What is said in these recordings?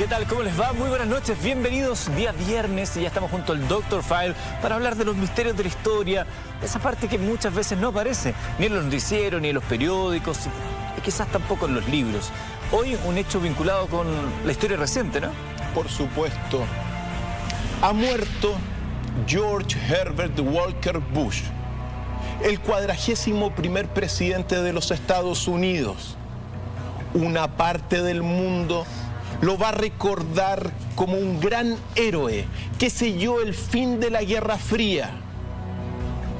¿qué tal? ¿Cómo les va? Muy buenas noches, bienvenidos. Día viernes y ya estamos junto al Dr. File para hablar de los misterios de la historia, esa parte que muchas veces no aparece, ni en los noticieros, ni en los periódicos, y quizás tampoco en los libros. Hoy un hecho vinculado con la historia reciente, ¿no? Por supuesto. Ha muerto George Herbert Walker Bush, el 41º presidente de los Estados Unidos. Una parte del mundo lo va a recordar como un gran héroe que selló el fin de la Guerra Fría.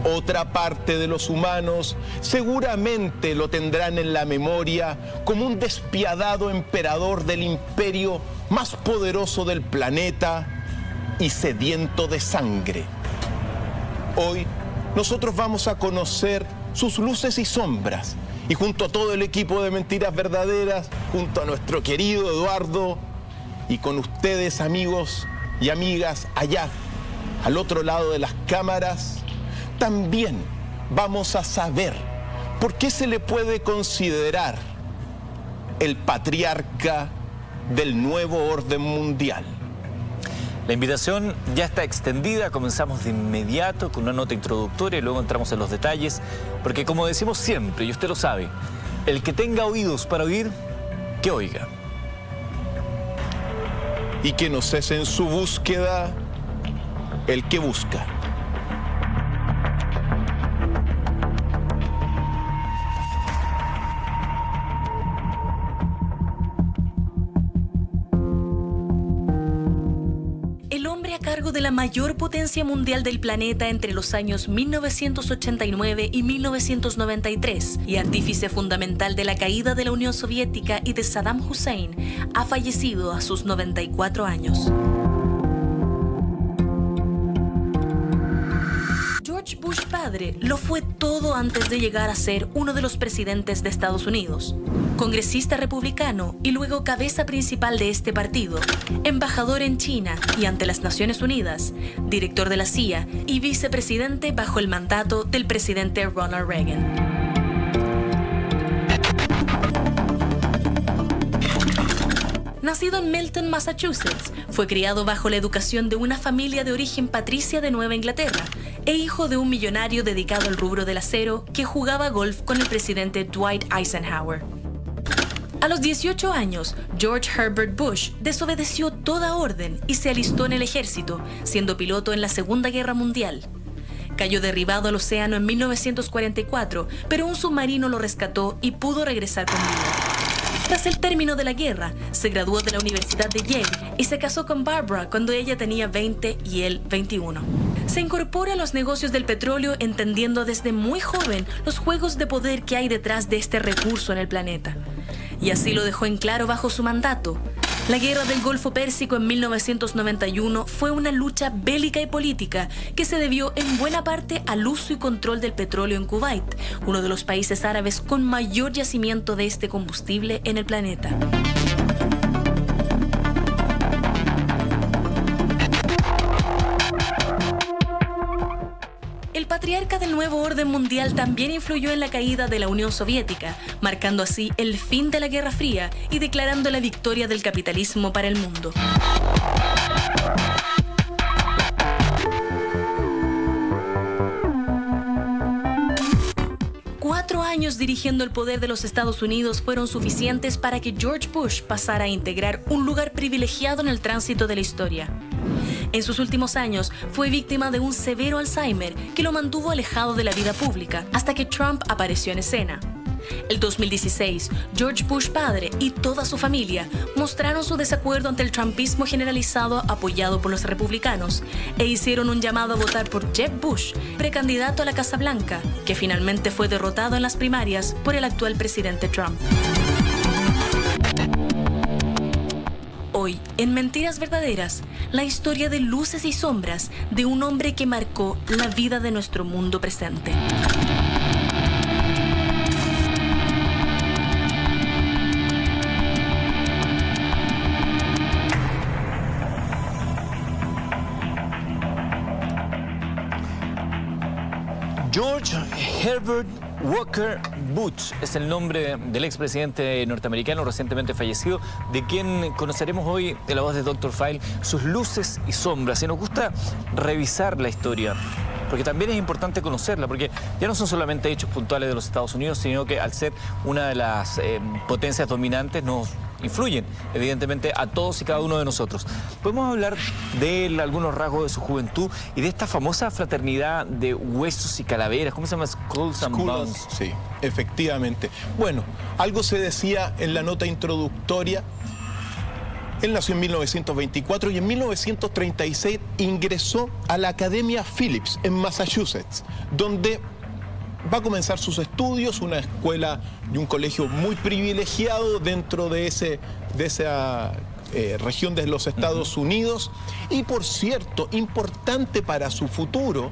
Otra parte de los humanos seguramente lo tendrán en la memoria como un despiadado emperador del imperio más poderoso del planeta y sediento de sangre. Hoy nosotros vamos a conocer sus luces y sombras, y junto a todo el equipo de Mentiras Verdaderas, junto a nuestro querido Eduardo, y con ustedes, amigos y amigas, allá, al otro lado de las cámaras, también vamos a saber por qué se le puede considerar el patriarca del nuevo orden mundial. La invitación ya está extendida, comenzamos de inmediato con una nota introductoria y luego entramos en los detalles, porque como decimos siempre, y usted lo sabe, el que tenga oídos para oír, que oiga. Y que no cese en su búsqueda el que busca. De la mayor potencia mundial del planeta entre los años 1989 y 1993 y artífice fundamental de la caída de la Unión Soviética y de Saddam Hussein, ha fallecido a sus 94 años. George Bush padre lo fue todo antes de llegar a ser uno de los presidentes de Estados Unidos. Congresista republicano y luego cabeza principal de este partido, embajador en China y ante las Naciones Unidas, director de la CIA y vicepresidente bajo el mandato del presidente Ronald Reagan. Nacido en Milton, Massachusetts, fue criado bajo la educación de una familia de origen patricia de Nueva Inglaterra e hijo de un millonario dedicado al rubro del acero que jugaba golf con el presidente Dwight Eisenhower. A los 18 años, George Herbert Bush desobedeció toda orden y se alistó en el ejército, siendo piloto en la Segunda Guerra Mundial. Cayó derribado al océano en 1944, pero un submarino lo rescató y pudo regresar con vida. Tras el término de la guerra, se graduó de la Universidad de Yale y se casó con Barbara cuando ella tenía 20 y él 21. Se incorpora a los negocios del petróleo entendiendo desde muy joven los juegos de poder que hay detrás de este recurso en el planeta. Y así lo dejó en claro bajo su mandato. La guerra del Golfo Pérsico en 1991 fue una lucha bélica y política que se debió en buena parte al uso y control del petróleo en Kuwait, uno de los países árabes con mayor yacimiento de este combustible en el planeta. El patriarca del nuevo orden mundial también influyó en la caída de la Unión Soviética, marcando así el fin de la Guerra Fría y declarando la victoria del capitalismo para el mundo. Cuatro años dirigiendo el poder de los Estados Unidos fueron suficientes para que George Bush pasara a integrar un lugar privilegiado en el tránsito de la historia. En sus últimos años fue víctima de un severo Alzheimer que lo mantuvo alejado de la vida pública hasta que Trump apareció en escena. El 2016, George Bush padre y toda su familia mostraron su desacuerdo ante el trumpismo generalizado apoyado por los republicanos e hicieron un llamado a votar por Jeb Bush, precandidato a la Casa Blanca, que finalmente fue derrotado en las primarias por el actual presidente Trump. Hoy, en Mentiras Verdaderas, la historia de luces y sombras de un hombre que marcó la vida de nuestro mundo presente. George Herbert Walker Bush es el nombre del expresidente norteamericano recientemente fallecido, de quien conoceremos hoy en la voz de Dr. Phil sus luces y sombras. Y nos gusta revisar la historia, porque también es importante conocerla, porque ya no son solamente hechos puntuales de los Estados Unidos, sino que al ser una de las potencias dominantes nos influyen, evidentemente, a todos y cada uno de nosotros. Podemos hablar de algunos rasgos de su juventud y de esta famosa fraternidad de huesos y calaveras. ¿Cómo se llama? Skulls and Bones. Sí, efectivamente. Bueno, algo se decía en la nota introductoria. Él nació en 1924 y en 1936 ingresó a la Academia Phillips en Massachusetts, donde va a comenzar sus estudios, una escuela y un colegio muy privilegiado dentro de esa región de los Estados Unidos. Y por cierto, importante para su futuro,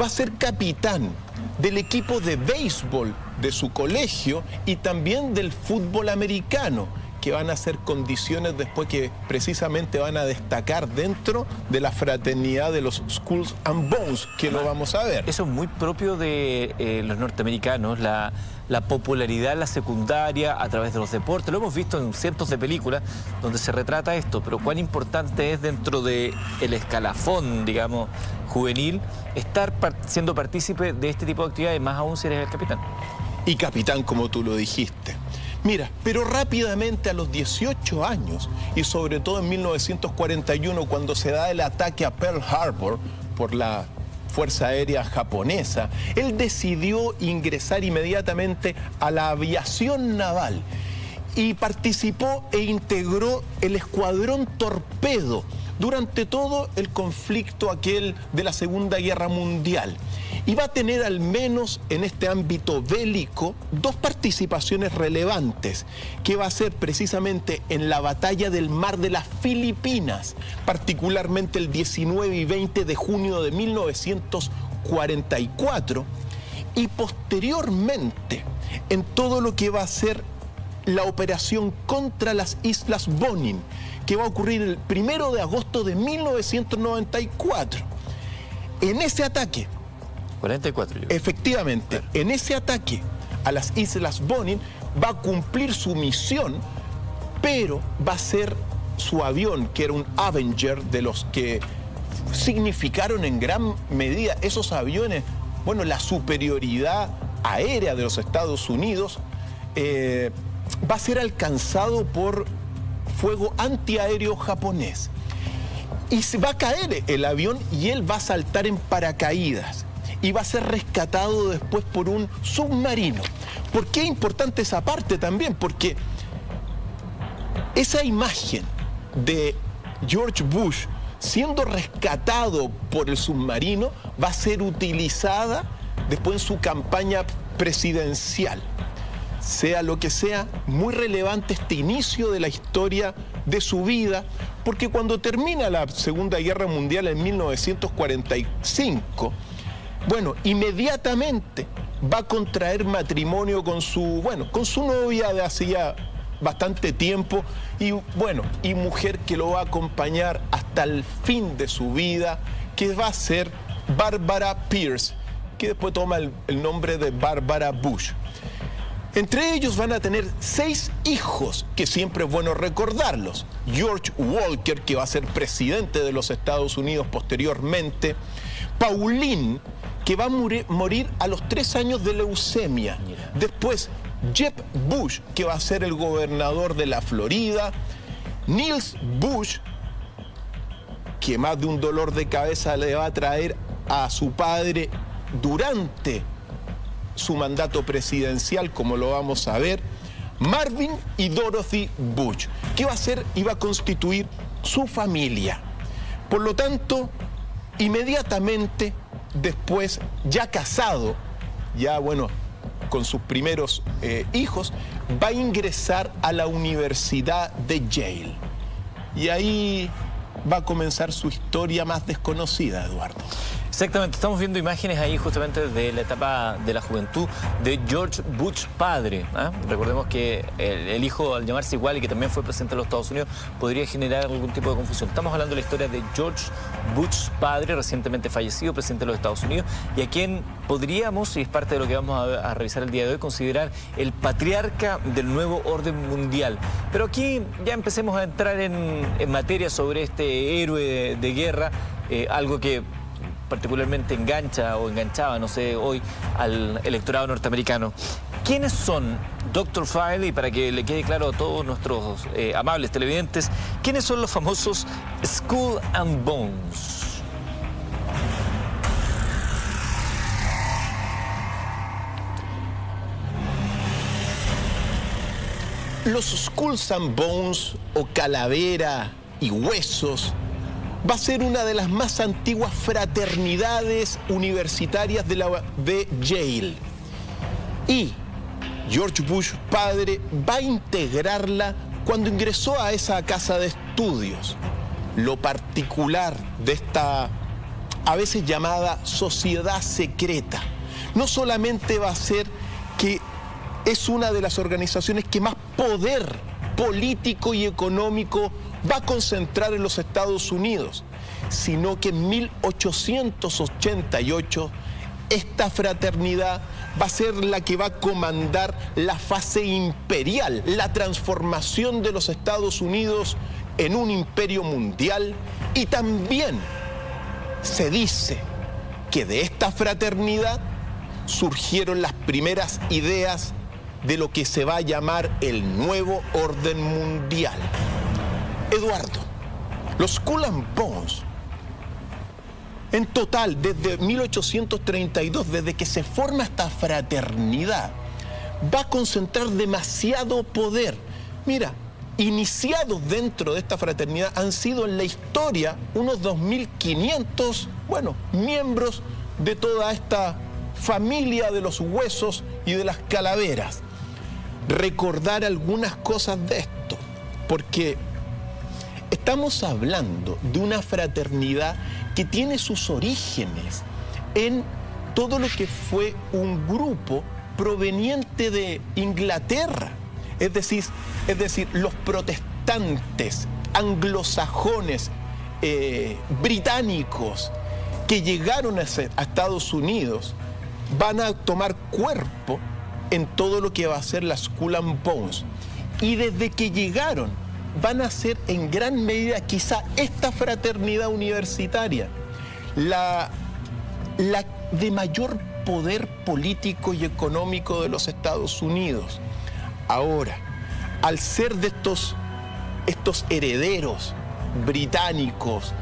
va a ser capitán del equipo de béisbol de su colegio y también del fútbol americano, que van a ser condiciones después que precisamente van a destacar dentro de la fraternidad de los Skulls and Bones, que lo vamos a ver. Eso es muy propio de los norteamericanos, la popularidad en la secundaria a través de los deportes. Lo hemos visto en cientos de películas donde se retrata esto, pero cuán importante es dentro del escalafón, digamos, juvenil, estar siendo partícipe de este tipo de actividades, más aún si eres el capitán. Y capitán, como tú lo dijiste. Mira, pero rápidamente a los 18 años, y sobre todo en 1941, cuando se da el ataque a Pearl Harbor por la Fuerza Aérea Japonesa, él decidió ingresar inmediatamente a la aviación naval y participó e integró el escuadrón torpedo durante todo el conflicto aquel de la Segunda Guerra Mundial. Y va a tener al menos en este ámbito bélico dos participaciones relevantes, que va a ser precisamente en la batalla del Mar de las Filipinas, particularmente el 19 y 20 de junio de 1944, y posteriormente en todo lo que va a ser la operación contra las Islas Bonin, que va a ocurrir el 1 de agosto de 1994. En ese ataque, 44 yo. Efectivamente, en ese ataque a las Islas Bonin va a cumplir su misión, pero va a ser su avión, que era un Avenger, de los que significaron en gran medida esos aviones, bueno, la superioridad aérea de los Estados Unidos, va a ser alcanzado por fuego antiaéreo japonés. Y se va a caer el avión y él va a saltar en paracaídas. Y va a ser rescatado después por un submarino. ¿Por qué es importante esa parte también? Porque esa imagen de George Bush siendo rescatado por el submarino va a ser utilizada después en su campaña presidencial. Sea lo que sea, muy relevante este inicio de la historia de su vida, porque cuando termina la Segunda Guerra Mundial en 1945, bueno, inmediatamente va a contraer matrimonio con su novia de hacía bastante tiempo y mujer que lo va a acompañar hasta el fin de su vida, que va a ser Barbara Pierce, que después toma el nombre de Barbara Bush. Entre ellos van a tener 6 hijos, que siempre es bueno recordarlos. George Walker, que va a ser presidente de los Estados Unidos posteriormente. Pauline, que va a morir a los 3 años de leucemia. Después, Jeb Bush, que va a ser el gobernador de la Florida. Niels Bush, que más de un dolor de cabeza le va a traer a su padre durante su mandato presidencial, como lo vamos a ver. Marvin y Dorothy Bush, que va a ser y va a constituir su familia. Por lo tanto, inmediatamente después, ya casado, con sus primeros hijos, va a ingresar a la Universidad de Yale. Y ahí va a comenzar su historia más desconocida, Eduardo. Exactamente, estamos viendo imágenes ahí justamente de la etapa de la juventud de George Bush padre. Recordemos que el hijo, al llamarse igual y que también fue presidente de los Estados Unidos, podría generar algún tipo de confusión. Estamos hablando de la historia de George Bush padre, recientemente fallecido, presidente de los Estados Unidos, y a quien podríamos, y es parte de lo que vamos a revisar el día de hoy, considerar el patriarca del nuevo orden mundial. Pero aquí ya empecemos a entrar en materia sobre este héroe de guerra, algo que particularmente engancha o enganchaba, no sé, hoy al electorado norteamericano. ¿Quiénes son, Dr. File, y para que le quede claro a todos nuestros amables televidentes, quiénes son los famosos Skull and Bones? Los Skulls and Bones, o calavera y huesos, va a ser una de las más antiguas fraternidades universitarias de Yale. Y George Bush padre va a integrarla cuando ingresó a esa casa de estudios. Lo particular de esta, a veces llamada sociedad secreta, no solamente va a ser que es una de las organizaciones que más poder político y económico va a concentrar en los Estados Unidos, sino que en 1888 esta fraternidad va a ser la que va a comandar la fase imperial, la transformación de los Estados Unidos en un imperio mundial. Y también se dice que de esta fraternidad surgieron las primeras ideas de lo que se va a llamar el nuevo orden mundial. Eduardo, los Skull and Bones, en total, desde 1832, desde que se forma esta fraternidad, va a concentrar demasiado poder. Mira, iniciados dentro de esta fraternidad han sido en la historia unos 2.500, miembros de toda esta familia de los huesos y de las calaveras. Recordar algunas cosas de esto, porque estamos hablando de una fraternidad que tiene sus orígenes en todo lo que fue un grupo proveniente de Inglaterra, es decir, los protestantes, anglosajones, británicos que llegaron a Estados Unidos van a tomar cuerpo en todo lo que va a ser las Skull and Bones. Y desde que llegaron van a ser en gran medida quizá esta fraternidad universitaria, la de mayor poder político y económico de los Estados Unidos. Ahora, al ser de estos herederos británicos,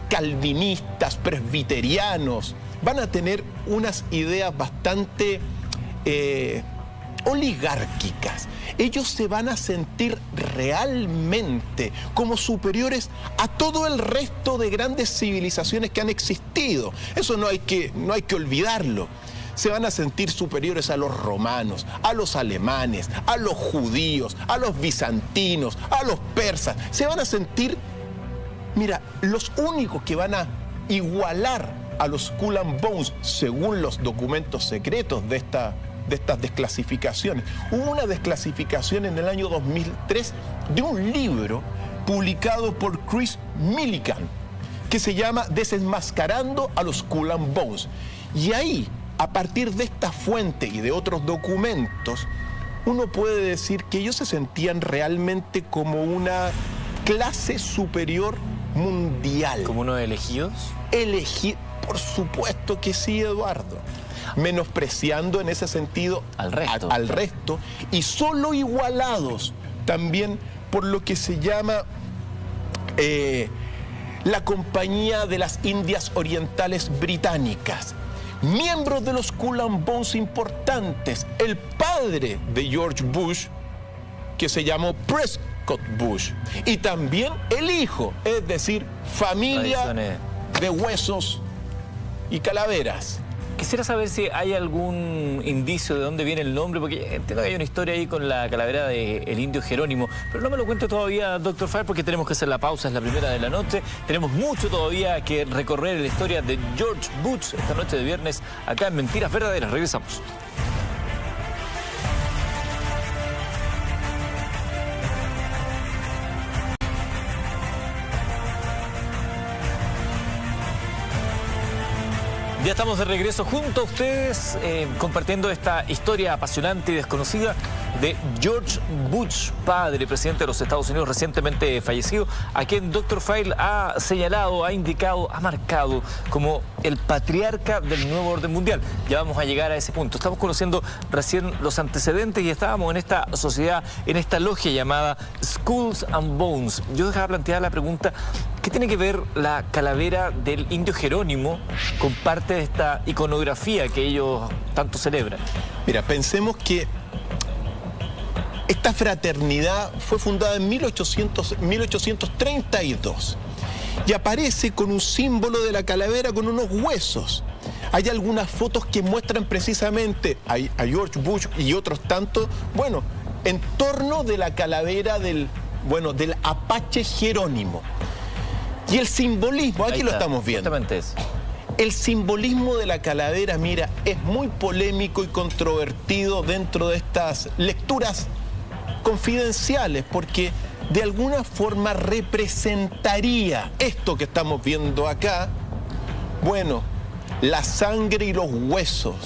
calvinistas, presbiterianos, van a tener unas ideas bastante oligárquicas. Ellos se van a sentir realmente como superiores a todo el resto de grandes civilizaciones que han existido. Eso no hay que olvidarlo. Se van a sentir superiores a los romanos, a los alemanes, a los judíos, a los bizantinos, a los persas. Se van a sentir, mira, los únicos que van a igualar a los Skull and Bones, según los documentos secretos de estas desclasificaciones. Hubo una desclasificación en el año 2003 de un libro publicado por Chris Millikan que se llama Desenmascarando a los Skull and Bones. Y ahí, a partir de esta fuente y de otros documentos, uno puede decir que ellos se sentían realmente como una clase superior mundial. ¿Como unos elegidos? Por supuesto que sí, Eduardo. Menospreciando en ese sentido al resto y solo igualados también por lo que se llama la Compañía de las Indias Orientales Británicas. Miembros de los Skull and Bones importantes, el padre de George Bush, que se llamó Prescott Bush, y también el hijo, es decir, familia de huesos y calaveras, Quisiera saber si hay algún indicio de dónde viene el nombre, porque entiendo que hay una historia ahí con la calavera del indio Jerónimo, pero no me lo cuento todavía, Dr. File, porque tenemos que hacer la pausa, es la primera de la noche. Tenemos mucho todavía que recorrer en la historia de George Bush esta noche de viernes, acá en Mentiras Verdaderas. Regresamos. Ya estamos de regreso junto a ustedes, compartiendo esta historia apasionante y desconocida de George Bush, padre, presidente de los Estados Unidos, recientemente fallecido, a quien Dr. File ha señalado, ha indicado, ha marcado como el patriarca del nuevo orden mundial. Ya vamos a llegar a ese punto. Estamos conociendo recién los antecedentes y estábamos en esta sociedad, en esta logia llamada Skulls and Bones. Yo dejaba planteada la pregunta, ¿qué tiene que ver la calavera del indio Jerónimo con parte de esta iconografía que ellos tanto celebran? Mira, pensemos que esta fraternidad fue fundada en 1832 y aparece con un símbolo de la calavera con unos huesos. Hay algunas fotos que muestran precisamente a George Bush y otros tantos, bueno, en torno de la calavera del Apache Jerónimo. Y el simbolismo, aquí lo estamos viendo. Justamente eso. El simbolismo de la calavera, mira, es muy polémico y controvertido dentro de estas lecturas confidenciales, porque de alguna forma representaría esto que estamos viendo acá, bueno, la sangre y los huesos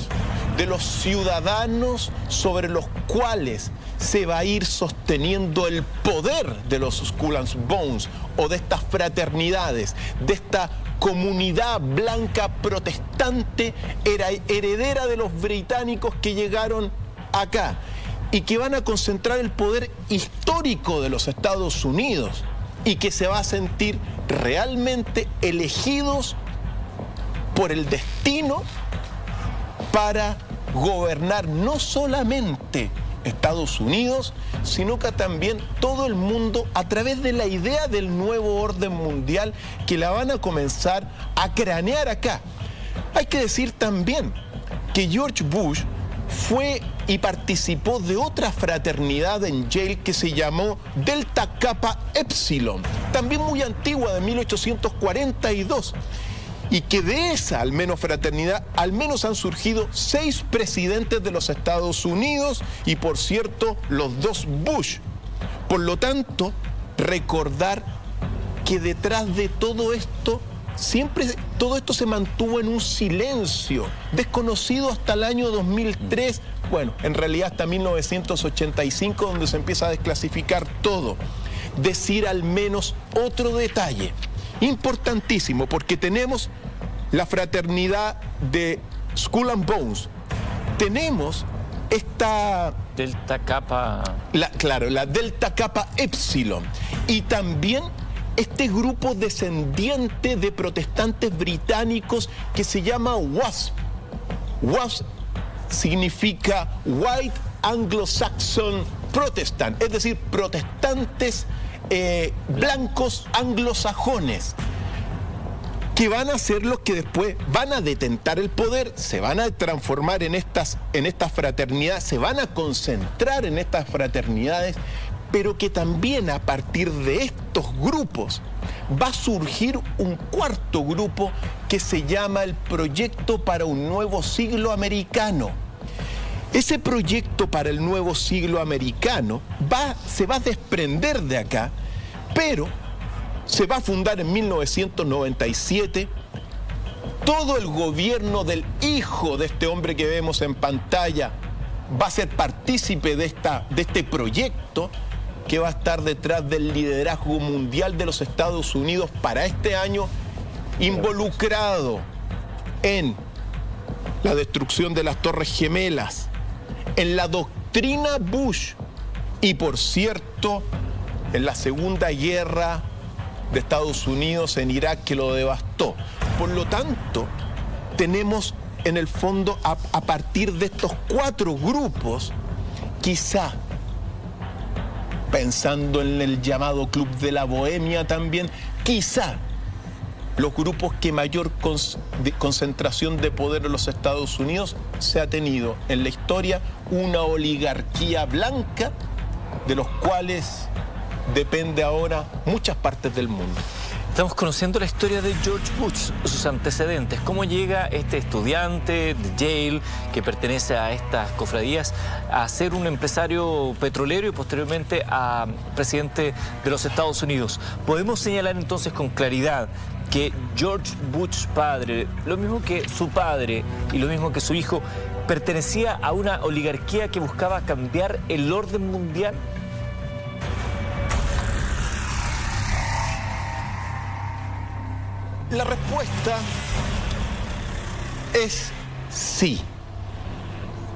de los ciudadanos sobre los cuales se va a ir sosteniendo el poder de los Skull and Bones o de estas fraternidades, de esta comunidad blanca protestante heredera de los británicos que llegaron acá y que van a concentrar el poder histórico de los Estados Unidos y que se va a sentir realmente elegidos por el destino para gobernar no solamente Estados Unidos, sino que también todo el mundo a través de la idea del nuevo orden mundial que la van a comenzar a cranear acá. Hay que decir también que George Bush fue y participó de otra fraternidad en Yale que se llamó Delta Kappa Epsilon, también muy antigua, de 1842. Y que de esa, al menos fraternidad, al menos han surgido 6 presidentes de los Estados Unidos y, por cierto, los 2 Bush. Por lo tanto, recordar que detrás de todo esto, siempre todo esto se mantuvo en un silencio, desconocido hasta el año 2003, bueno, en realidad hasta 1985, donde se empieza a desclasificar todo. Decir al menos otro detalle importantísimo, porque tenemos la fraternidad de Skull and Bones, tenemos esta Delta Kappa. La Delta Kappa Epsilon, y también este grupo descendiente de protestantes británicos que se llama WASP. WASP significa White Anglo-Saxon Protestant, es decir, protestantes blancos anglosajones, que van a ser los que después van a detentar el poder, se van a transformar en estas fraternidades, se van a concentrar en estas fraternidades, pero que también a partir de estos grupos va a surgir un cuarto grupo que se llama el Proyecto para un Nuevo Siglo Americano. Ese proyecto para el nuevo siglo americano se va a desprender de acá, pero se va a fundar en 1997. Todo el gobierno del hijo de este hombre que vemos en pantalla va a ser partícipe de este proyecto, que va a estar detrás del liderazgo mundial de los Estados Unidos para este año, involucrado en la destrucción de las Torres Gemelas, en la doctrina Bush y, por cierto, en la Segunda Guerra de Estados Unidos en Irak, que lo devastó. Por lo tanto, tenemos en el fondo, a partir de estos 4 grupos, quizá pensando en el llamado Club de la Bohemia también, quizá los grupos que mayor concentración de poder en los Estados Unidos se ha tenido en la historia, una oligarquía blanca de los cuales depende ahora muchas partes del mundo. Estamos conociendo la historia de George Bush, sus antecedentes, cómo llega este estudiante de Yale que pertenece a estas cofradías a ser un empresario petrolero y posteriormente a presidente de los Estados Unidos. Podemos señalar entonces con claridad que George Bush padre, lo mismo que su padre y lo mismo que su hijo, pertenecía a una oligarquía que buscaba cambiar el orden mundial. La respuesta es sí.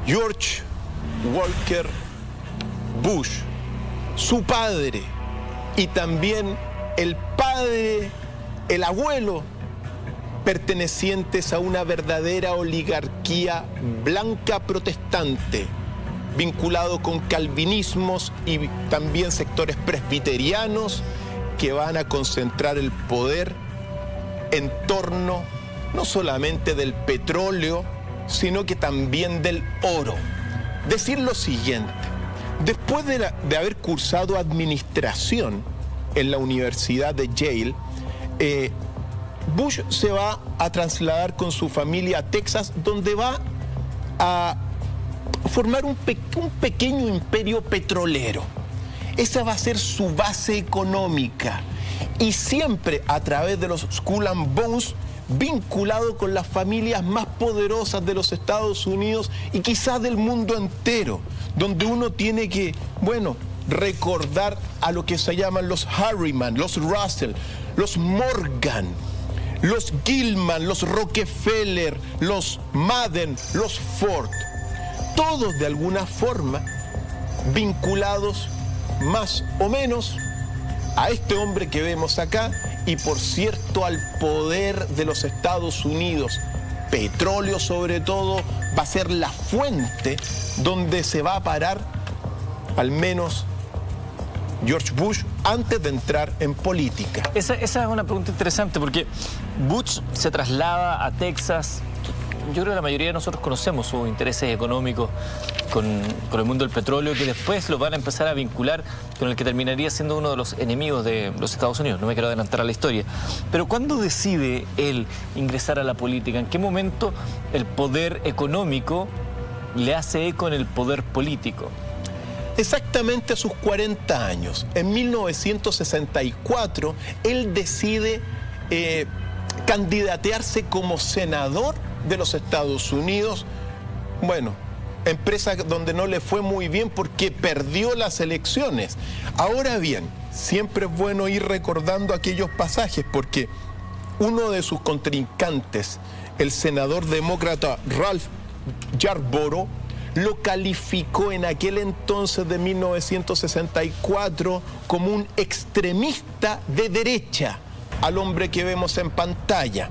George Walker Bush, su padre y también el padre, el abuelo, pertenecientes a una verdadera oligarquía blanca protestante, vinculado con calvinismos y también sectores presbiterianos que van a concentrar el poder en torno no solamente del petróleo, sino que también del oro. Decir lo siguiente: después de haber cursado administración en la Universidad de Yale, Bush se va a trasladar con su familia a Texas, donde va a formar un pequeño imperio petrolero. Esa va a ser su base económica. Y siempre a través de los Skull and Bones, vinculado con las familias más poderosas de los Estados Unidos y quizás del mundo entero, donde uno tiene que, bueno, recordar a lo que se llaman los Harriman, los Russell, los Morgan, los Gilman, los Rockefeller, los Madden, los Ford, todos de alguna forma vinculados más o menos a este hombre que vemos acá y, por cierto, al poder de los Estados Unidos. Petróleo, sobre todo, va a ser la fuente donde se va a parar, al menos George Bush, antes de entrar en política. Esa es una pregunta interesante porque Bush se traslada a Texas. Yo creo que la mayoría de nosotros conocemos sus intereses económicos con el mundo del petróleo, que después lo van a empezar a vincular con el que terminaría siendo uno de los enemigos de los Estados Unidos. No me quiero adelantar a la historia. Pero ¿cuándo decide él ingresar a la política? ¿En qué momento el poder económico le hace eco en el poder político? Exactamente a sus 40 años. En 1964, él decide candidatearse como senador de los Estados Unidos. Bueno, empresa donde no le fue muy bien porque perdió las elecciones. Ahora bien, siempre es bueno ir recordando aquellos pasajes porque uno de sus contrincantes, el senador demócrata Ralph Yarborough, lo calificó en aquel entonces de 1964 como un extremista de derecha al hombre que vemos en pantalla.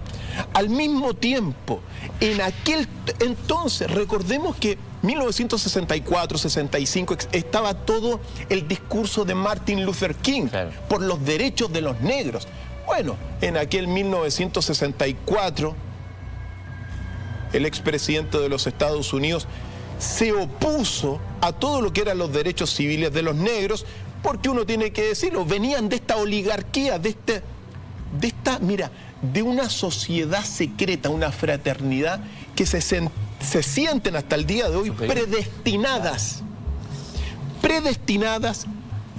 Al mismo tiempo, en aquel entonces, recordemos que 1964-65 estaba todo el discurso de Martin Luther King, claro, por los derechos de los negros. Bueno, en aquel 1964, el expresidente de los Estados Unidos se opuso a todo lo que eran los derechos civiles de los negros, porque uno tiene que decirlo, venían de esta oligarquía, de una sociedad secreta, una fraternidad que se sienten hasta el día de hoy predestinadas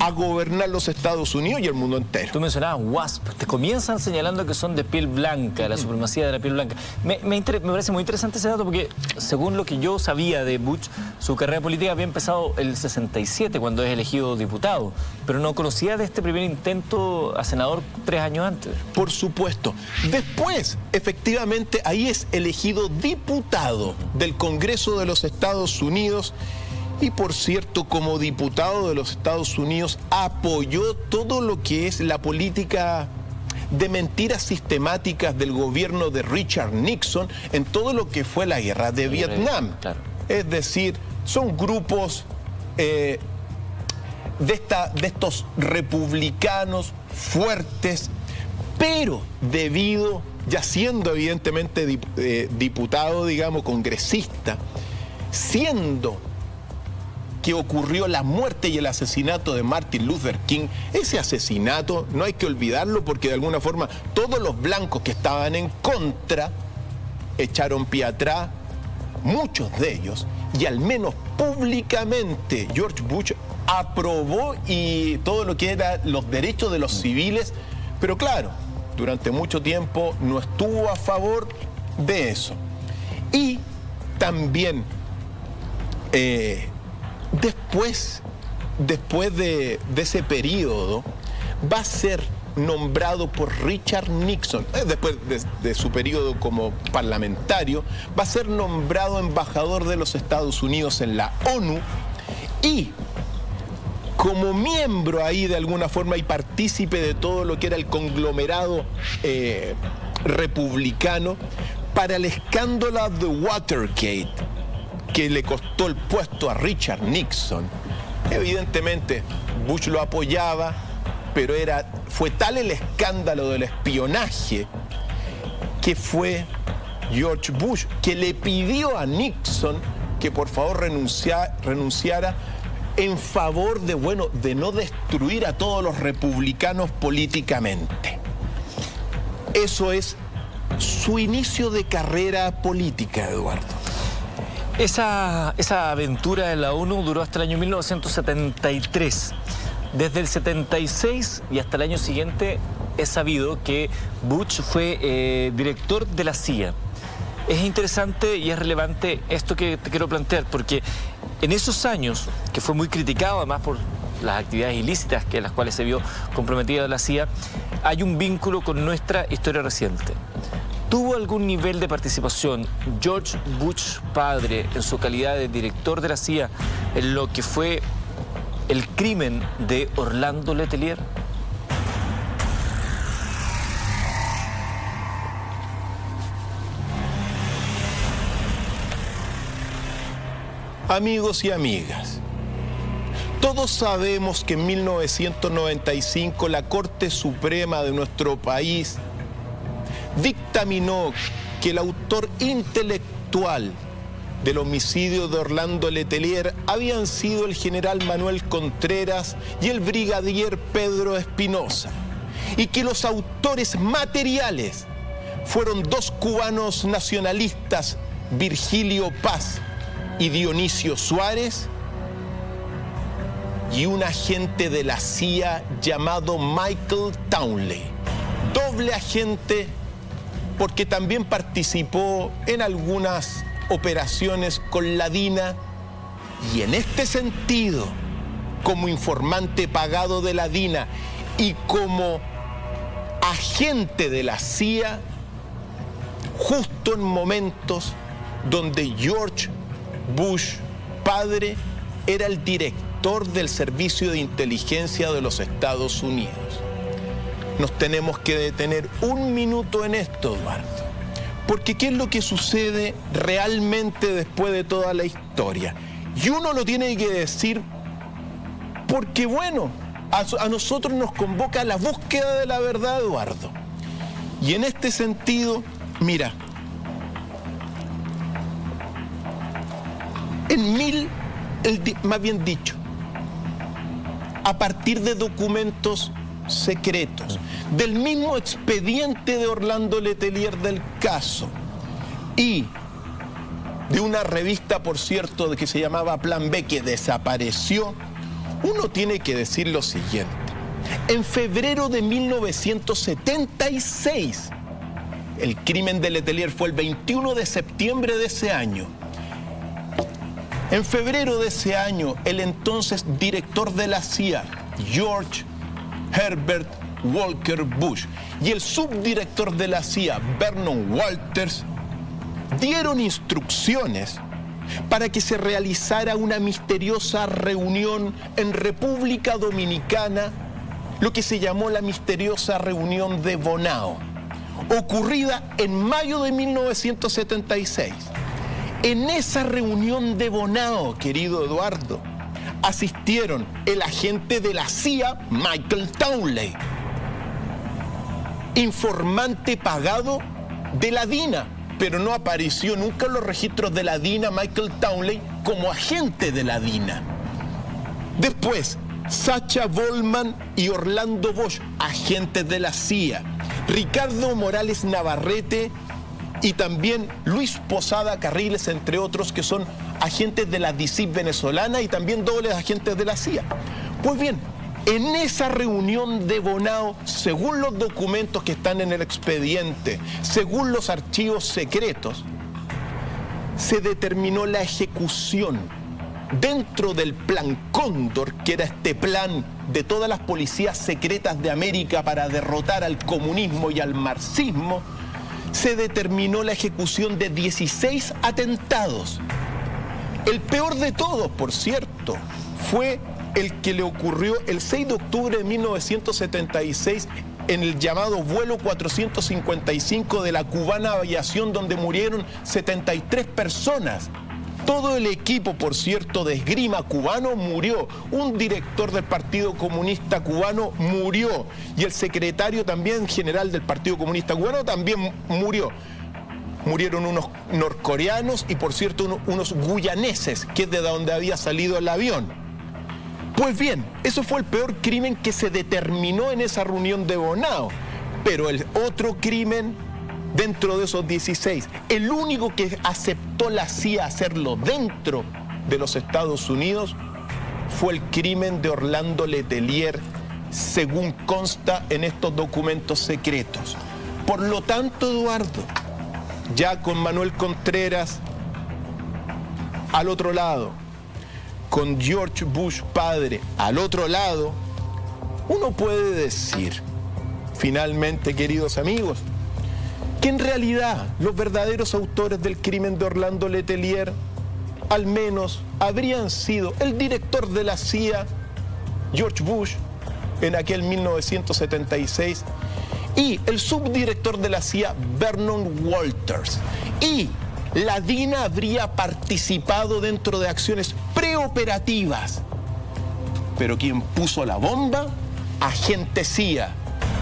a gobernar los Estados Unidos y el mundo entero. Tú mencionabas WASP, te comienzan señalando que son de piel blanca, la supremacía de la piel blanca. Me parece muy interesante ese dato porque, según lo que yo sabía de Bush, su carrera política había empezado el 67, cuando es elegido diputado, pero no conocía de este primer intento a senador 3 años antes. Por supuesto. Después, efectivamente, ahí es elegido diputado del Congreso de los Estados Unidos. Y por cierto, como diputado de los Estados Unidos, apoyó todo lo que es la política de mentiras sistemáticas del gobierno de Richard Nixon en todo lo que fue la guerra de Vietnam. Claro. Es decir, son grupos de estos republicanos fuertes, Pero debido, ya siendo evidentemente diputado, digamos, congresista, siendo que ocurrió la muerte y el asesinato de Martin Luther King, ese asesinato no hay que olvidarlo porque de alguna forma todos los blancos que estaban en contra echaron pie atrás, muchos de ellos, y al menos públicamente George Bush aprobó y todo lo que era los derechos de los civiles, pero claro, durante mucho tiempo no estuvo a favor de eso. Y también después de ese periodo va a ser nombrado por Richard Nixon, después de su periodo como parlamentario, va a ser nombrado embajador de los Estados Unidos en la ONU y como miembro ahí de alguna forma y partícipe de todo lo que era el conglomerado republicano para el escándalo de Watergate, que le costó el puesto a Richard Nixon. Evidentemente Bush lo apoyaba, pero fue tal el escándalo del espionaje que fue George Bush que le pidió a Nixon que por favor renunciara en favor de no destruir a todos los republicanos políticamente. Eso es su inicio de carrera política, Eduardo. Esa aventura de la ONU duró hasta el año 1973. Desde el 76 y hasta el año siguiente es sabido que Bush fue director de la CIA. Es interesante y es relevante esto que te quiero plantear, porque en esos años, que fue muy criticado además por las actividades ilícitas en las cuales se vio comprometida la CIA, hay un vínculo con nuestra historia reciente. ¿Tuvo algún nivel de participación George Bush padre en su calidad de director de la CIA en lo que fue el crimen de Orlando Letelier? Amigos y amigas, todos sabemos que en 1995 la Corte Suprema de nuestro país dictaminó que el autor intelectual del homicidio de Orlando Letelier habían sido el general Manuel Contreras y el brigadier Pedro Espinosa, y que los autores materiales fueron dos cubanos nacionalistas, Virgilio Paz y Dionisio Suárez, y un agente de la CIA llamado Michael Townley, doble agente porque también participó en algunas operaciones con la DINA, y en este sentido, como informante pagado de la DINA y como agente de la CIA, justo en momentos donde George Bush padre era el director del Servicio de Inteligencia de los Estados Unidos. Nos tenemos que detener un minuto en esto, Eduardo, porque ¿qué es lo que sucede realmente después de toda la historia? Y uno lo tiene que decir porque, bueno, a nosotros nos convoca la búsqueda de la verdad, Eduardo. Y en este sentido, mira, más bien dicho, a partir de documentos secretos, del mismo expediente de Orlando Letelier del caso y de una revista, por cierto, que se llamaba Plan B, que desapareció, uno tiene que decir lo siguiente. En febrero de 1976, el crimen de Letelier fue el 21 de septiembre de ese año. En febrero de ese año, el entonces director de la CIA, George Herbert Walker Bush, y el subdirector de la CIA, Vernon Walters, dieron instrucciones para que se realizara una misteriosa reunión en República Dominicana, lo que se llamó la misteriosa reunión de Bonao, ocurrida en mayo de 1976. En esa reunión de Bonao, querido Eduardo, asistieron el agente de la CIA, Michael Townley, informante pagado de la DINA, pero no apareció nunca en los registros de la DINA Michael Townley como agente de la DINA. Después, Sacha Volman y Orlando Bosch, agentes de la CIA. Ricardo Morales Navarrete y también Luis Posada Carriles, entre otros, que son agentes de la DICIP venezolana y también dobles agentes de la CIA. Pues bien, en esa reunión de Bonao, según los documentos que están en el expediente, según los archivos secretos, se determinó la ejecución dentro del Plan Cóndor, que era este plan de todas las policías secretas de América para derrotar al comunismo y al marxismo. Se determinó la ejecución de 16 atentados. El peor de todos, por cierto, fue el que le ocurrió el 6 de octubre de 1976 en el llamado vuelo 455 de la Cubana Aviación, donde murieron 73 personas. Todo el equipo, por cierto, de esgrima cubano murió. Un director del Partido Comunista Cubano murió. Y el secretario también general del Partido Comunista Cubano también murió. Murieron unos norcoreanos y, por cierto, unos guyaneses, que es de donde había salido el avión. Pues bien, eso fue el peor crimen que se determinó en esa reunión de Bonao. Pero el otro crimen, dentro de esos 16, el único que aceptó la CIA hacerlo dentro de los Estados Unidos, fue el crimen de Orlando Letelier, según consta en estos documentos secretos. Por lo tanto, Eduardo, ya con Manuel Contreras al otro lado, con George Bush padre al otro lado, uno puede decir, finalmente, queridos amigos, que en realidad los verdaderos autores del crimen de Orlando Letelier al menos habrían sido el director de la CIA, George Bush, en aquel 1976, y el subdirector de la CIA, Vernon Walters. Y la DINA habría participado dentro de acciones preoperativas. Pero quien puso la bomba, agente CIA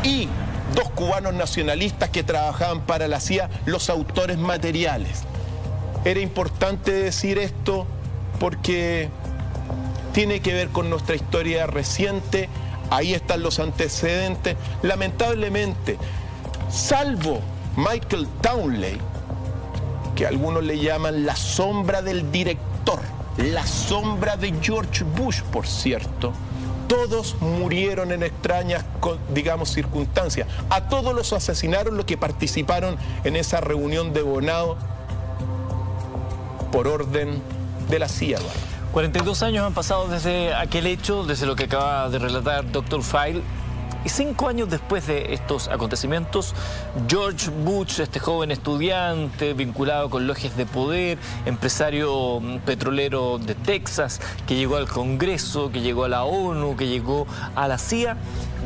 y 2 cubanos nacionalistas que trabajaban para la CIA, los autores materiales. Era importante decir esto porque tiene que ver con nuestra historia reciente. Ahí están los antecedentes. Lamentablemente, salvo Michael Townley, que algunos le llaman la sombra del director, la sombra de George Bush, por cierto, todos murieron en extrañas, digamos, circunstancias. A todos los asesinaron los que participaron en esa reunión de Bonao por orden de la CIA. 42 años han pasado desde aquel hecho, desde lo que acaba de relatar Dr. File. Y 5 años después de estos acontecimientos, George Bush, este joven estudiante vinculado con logias de poder, empresario petrolero de Texas, que llegó al Congreso, que llegó a la ONU, que llegó a la CIA,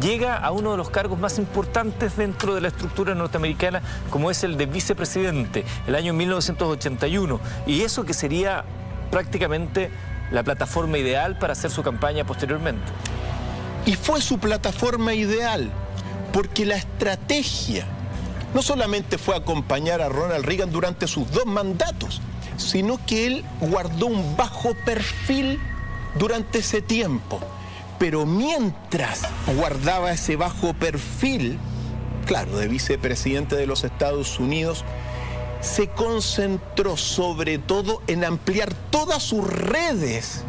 llega a uno de los cargos más importantes dentro de la estructura norteamericana, como es el de vicepresidente, el año 1981. Y eso que sería prácticamente la plataforma ideal para hacer su campaña posteriormente. Y fue su plataforma ideal, porque la estrategia no solamente fue acompañar a Ronald Reagan durante sus 2 mandatos, sino que él guardó un bajo perfil durante ese tiempo. Pero mientras guardaba ese bajo perfil, claro, de vicepresidente de los Estados Unidos, se concentró sobre todo en ampliar todas sus redes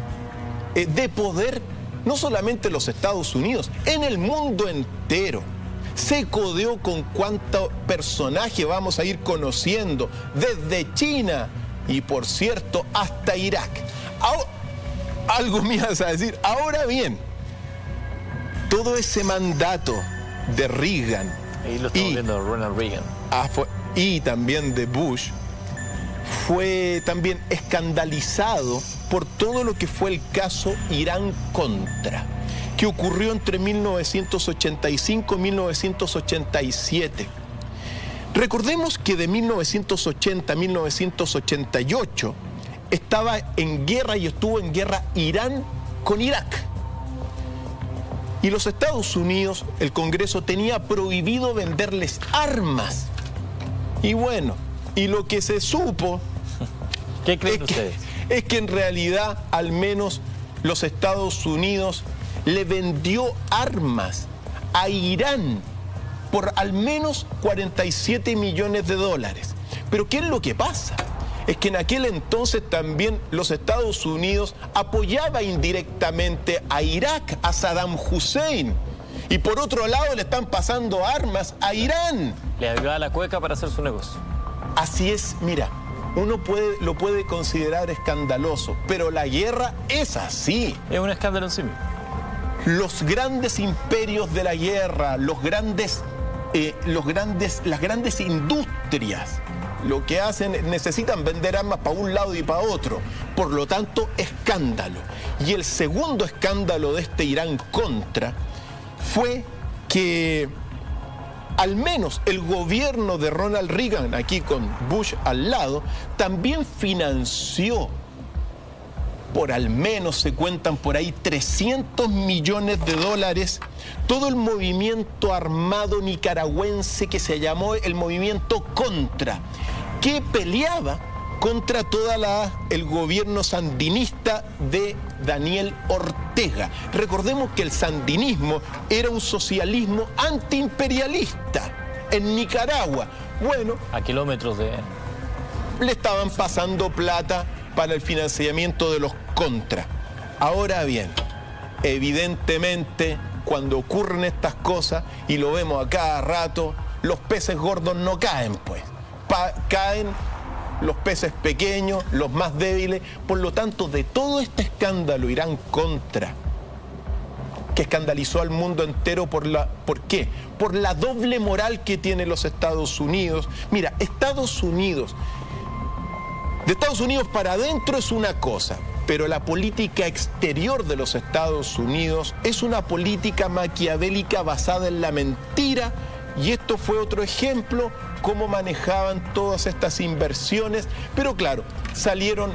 de poder, no solamente en los Estados Unidos, en el mundo entero. Se codeó con cuánto personaje vamos a ir conociendo, desde China y, por cierto, hasta Irak. Algo me ibas a decir. Ahora bien, todo ese mandato de Reagan, ahí lo estamos viendo, Ronald Reagan, y también de Bush, fue también escandalizado por todo lo que fue el caso Irán-Contra, que ocurrió entre 1985 y 1987. Recordemos que de 1980 a 1988 estaba en guerra y estuvo en guerra Irán con Irak. Y los Estados Unidos, el Congreso tenía prohibido venderles armas. Y bueno, y lo que se supo... ¿Qué creen ustedes? Es que en realidad al menos los Estados Unidos le vendió armas a Irán por al menos 47 millones de dólares. Pero ¿qué es lo que pasa? Es que en aquel entonces también los Estados Unidos apoyaba indirectamente a Irak, a Saddam Hussein. Y por otro lado le están pasando armas a Irán. Le ayudaba la cueca para hacer su negocio. Así es, mira, uno lo puede considerar escandaloso, pero la guerra es así. Es un escándalo en sí mismo. Los grandes imperios de la guerra, las grandes industrias, lo que hacen, necesitan vender armas para un lado y para otro. Por lo tanto, escándalo. Y el segundo escándalo de este Irán-Contra fue que al menos el gobierno de Ronald Reagan, aquí con Bush al lado, también financió, por al menos se cuentan por ahí 300 millones de dólares, todo el movimiento armado nicaragüense que se llamó el movimiento Contra, que peleaba contra el gobierno sandinista de Daniel Ortega. Recordemos que el sandinismo era un socialismo antiimperialista en Nicaragua. Bueno, a kilómetros de... le estaban pasando plata para el financiamiento de los Contra. Ahora bien, evidentemente, cuando ocurren estas cosas, y lo vemos a cada rato, los peces gordos no caen, pues. Caen los peces pequeños, los más débiles. Por lo tanto, de todo este escándalo Irán-Contra, que escandalizó al mundo entero, ¿por qué? Por la doble moral que tienen los Estados Unidos. Mira, de Estados Unidos para adentro es una cosa, pero la política exterior de los Estados Unidos es una política maquiavélica basada en la mentira, y esto fue otro ejemplo, cómo manejaban todas estas inversiones, pero claro, salieron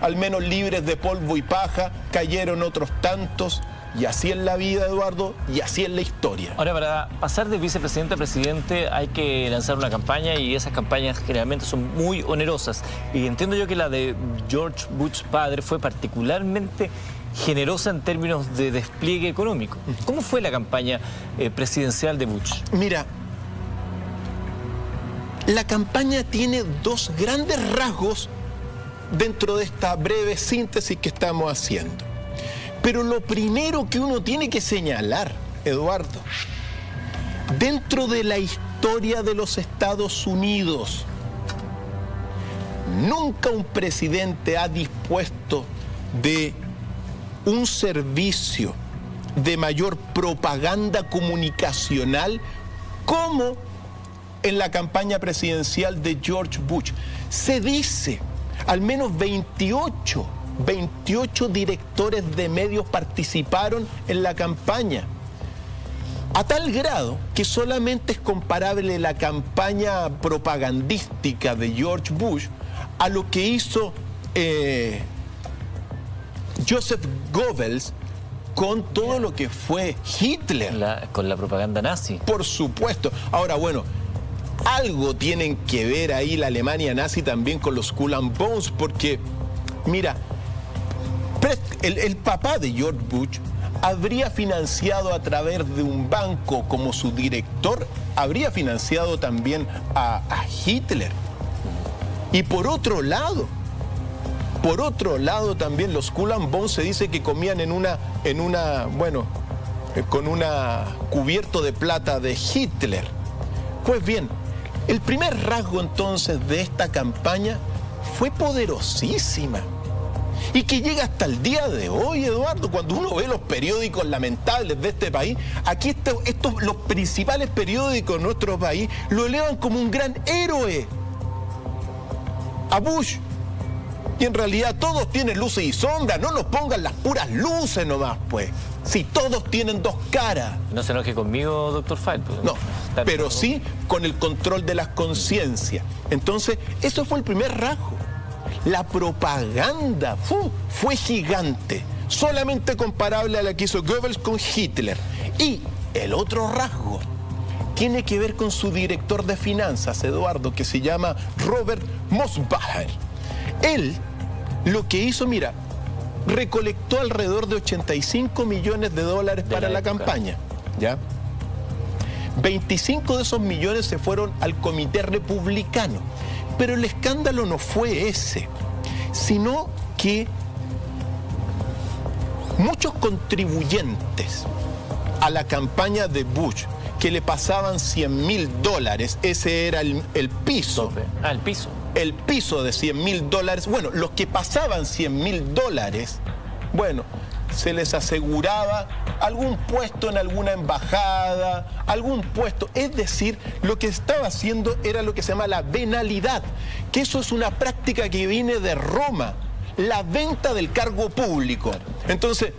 al menos libres de polvo y paja, cayeron otros tantos, y así es la vida, Eduardo, y así es la historia. Ahora, para pasar de vicepresidente a presidente hay que lanzar una campaña, y esas campañas generalmente son muy onerosas. Y entiendo yo que la de George Bush padre fue particularmente generosa en términos de despliegue económico. ¿Cómo fue la campaña presidencial de Bush? Mira, la campaña tiene dos grandes rasgos dentro de esta breve síntesis que estamos haciendo. Pero lo primero que uno tiene que señalar, Eduardo, dentro de la historia de los Estados Unidos, nunca un presidente ha dispuesto de un servicio de mayor propaganda comunicacional como en la campaña presidencial de George Bush. Se dice, al menos 28 directores de medios participaron en la campaña, a tal grado que solamente es comparable la campaña propagandística de George Bush a lo que hizo Joseph Goebbels con todo lo que fue Hitler. Con la propaganda nazi. Por supuesto. Ahora, bueno, algo tienen que ver ahí la Alemania nazi también con los Skull and Bones, porque, mira, el papá de George Bush habría financiado a través de un banco como su director, habría financiado también a Hitler. Y por otro lado también los Skull and Bones se dice que comían con una cubierto de plata de Hitler. Pues bien, el primer rasgo entonces de esta campaña fue poderosísima. Y que llega hasta el día de hoy, Eduardo, cuando uno ve los periódicos lamentables de este país, aquí los principales periódicos de nuestro país lo elevan como un gran héroe a Bush. Y en realidad todos tienen luces y sombras, no nos pongan las puras luces nomás, pues. Si todos tienen dos caras. No se enoje conmigo, doctor File. Pues, no, pero sí con el control de las conciencias. Entonces, eso fue el primer rasgo. La propaganda fue gigante. solamente comparable a la que hizo Goebbels con Hitler. Y el otro rasgo tiene que ver con su director de finanzas, Eduardo, que se llama Robert Mosbacher. Él lo que hizo, mira, recolectó alrededor de 85 millones de dólares para la campaña, ¿ya? 25 de esos millones se fueron al comité republicano. Pero el escándalo no fue ese, sino que muchos contribuyentes a la campaña de Bush que le pasaban $100.000, ese era el piso. El piso. El piso de $100.000. Bueno, los que pasaban $100.000, bueno, se les aseguraba algún puesto en alguna embajada, algún puesto. Es decir, lo que estaba haciendo era lo que se llama la venalidad, que eso es una práctica que viene de Roma, la venta del cargo público. Entonces,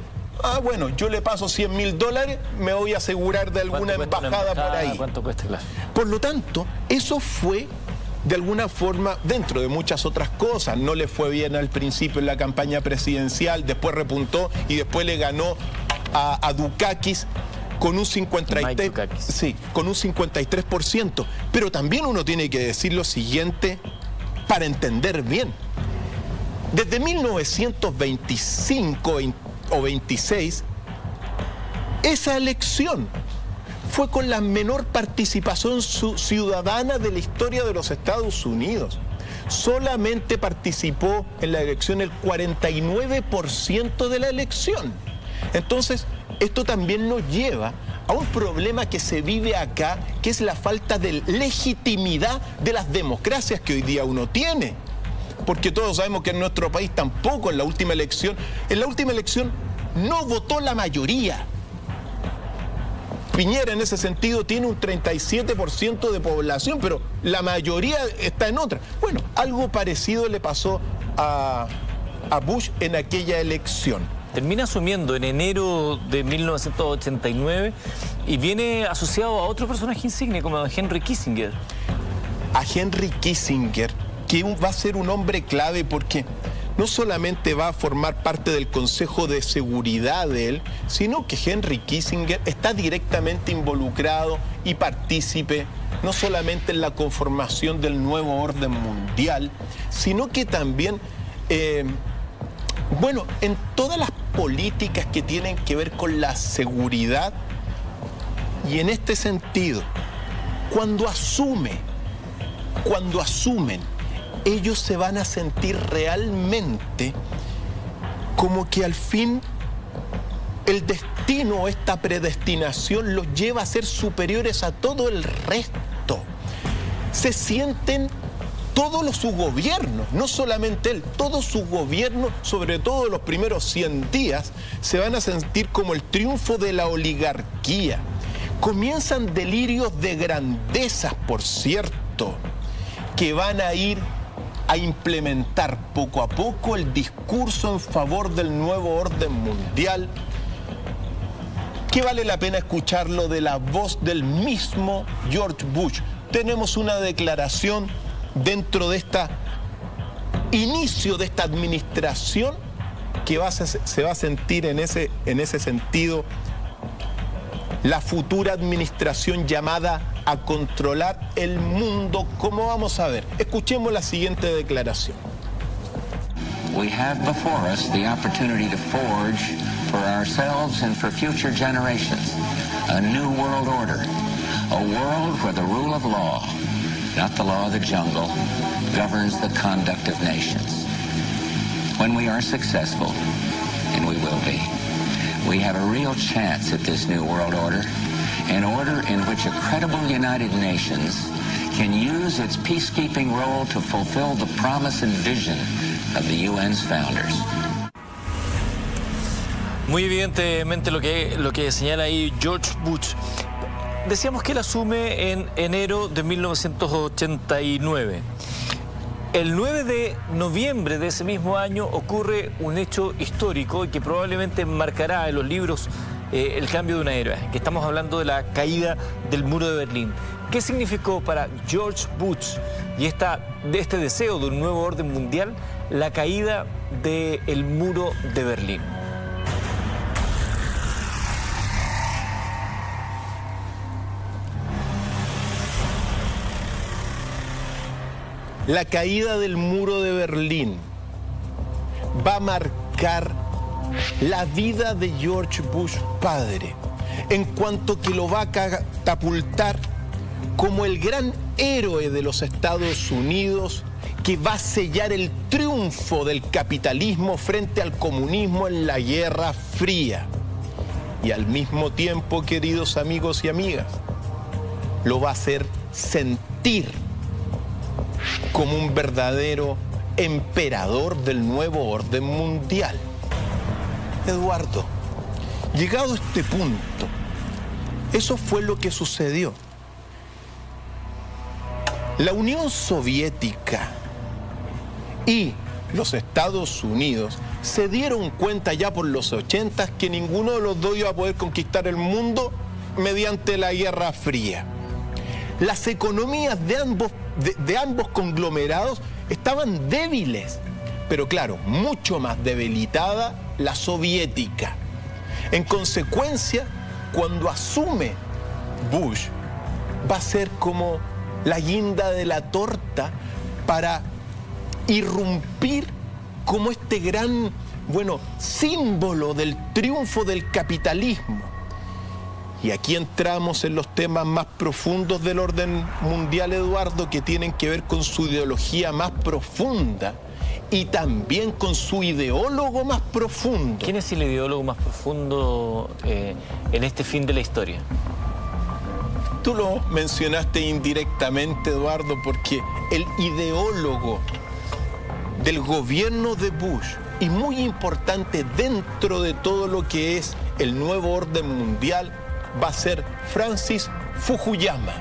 bueno, yo le paso $100.000, me voy a asegurar de alguna embajada por ahí. ¿Cuánto cuesta? Claro. Por lo tanto, eso fue de alguna forma, dentro de muchas otras cosas. No le fue bien al principio en la campaña presidencial, después repuntó y después le ganó a Dukakis con un 53%. Pero también uno tiene que decir lo siguiente para entender bien. Desde 1925 o 26, esa elección fue con la menor participación ciudadana de la historia de los Estados Unidos. Solamente participó en la elección el 49% de la elección. Entonces, esto también nos lleva a un problema que se vive acá, que es la falta de legitimidad de las democracias que hoy día uno tiene. Porque todos sabemos que en nuestro país tampoco en la última elección no votó la mayoría. Piñera en ese sentido tiene un 37% de población, pero la mayoría está en otra. Bueno, algo parecido le pasó a Bush en aquella elección. Termina asumiendo en enero de 1989 y viene asociado a otro personaje insigne como Henry Kissinger. A Henry Kissinger, que va a ser un hombre clave porque no solamente va a formar parte del Consejo de Seguridad de él, sino que Henry Kissinger está directamente involucrado y partícipe no solamente en la conformación del nuevo orden mundial, sino que también, en todas las políticas que tienen que ver con la seguridad. Y en este sentido, cuando asumen, ellos se van a sentir realmente como que al fin el destino o esta predestinación los lleva a ser superiores a todo el resto. Se sienten todos sus gobiernos, no solamente él, todo su gobierno, sobre todo los primeros 100 días, se van a sentir como el triunfo de la oligarquía. Comienzan delirios de grandezas, por cierto, que van a ir a implementar poco a poco el discurso en favor del nuevo orden mundial, que vale la pena escucharlo de la voz del mismo George Bush. Tenemos una declaración dentro de este inicio de esta administración que se va a sentir en ese sentido la futura administración llamada a controlar el mundo, como vamos a ver. Escuchemos la siguiente declaración. We have before us the opportunity to forge for ourselves and for future generations a new world order, a world where the rule of law, not the law of the jungle, governs the conduct of nations. When we are successful, and we will be, we have a real chance at this new world order, an order in which a credible United Nations can use its peacekeeping role to fulfill the promise and vision of the UN's founders. Muy evidentemente lo que señala ahí George Bush. Decíamos que él asume en enero de 1989. El 9 de noviembre de ese mismo año ocurre un hecho histórico y que probablemente marcará en los libros el cambio de una era, que estamos hablando de la caída del muro de Berlín. ¿Qué significó para George Bush y de este deseo de un nuevo orden mundial la caída del muro de Berlín? la caída del muro de Berlín va a marcar la vida de George Bush padre, en cuanto que lo va a catapultar como el gran héroe de los Estados Unidos, que va a sellar el triunfo del capitalismo frente al comunismo en la Guerra Fría. Y al mismo tiempo, queridos amigos y amigas, lo va a hacer sentir como un verdadero emperador del nuevo orden mundial. Eduardo, llegado a este punto, eso fue lo que sucedió. La Unión Soviética y los Estados Unidos se dieron cuenta ya por los 80 que ninguno de los dos iba a poder conquistar el mundo mediante la Guerra Fría. Las economías de ambos conglomerados estaban débiles, pero claro, mucho más debilitada la soviética. En consecuencia, cuando asume Bush, va a ser como la guinda de la torta para irrumpir como este gran, símbolo del triunfo del capitalismo. Y aquí entramos en los temas más profundos del orden mundial, Eduardo, que tienen que ver con su ideología más profunda y también con su ideólogo más profundo. ¿Quién es el ideólogo más profundo en este fin de la historia? Tú lo mencionaste indirectamente, Eduardo, porque el ideólogo del gobierno de Bush, y muy importante dentro de todo lo que es el nuevo orden mundial, va a ser Francis Fukuyama.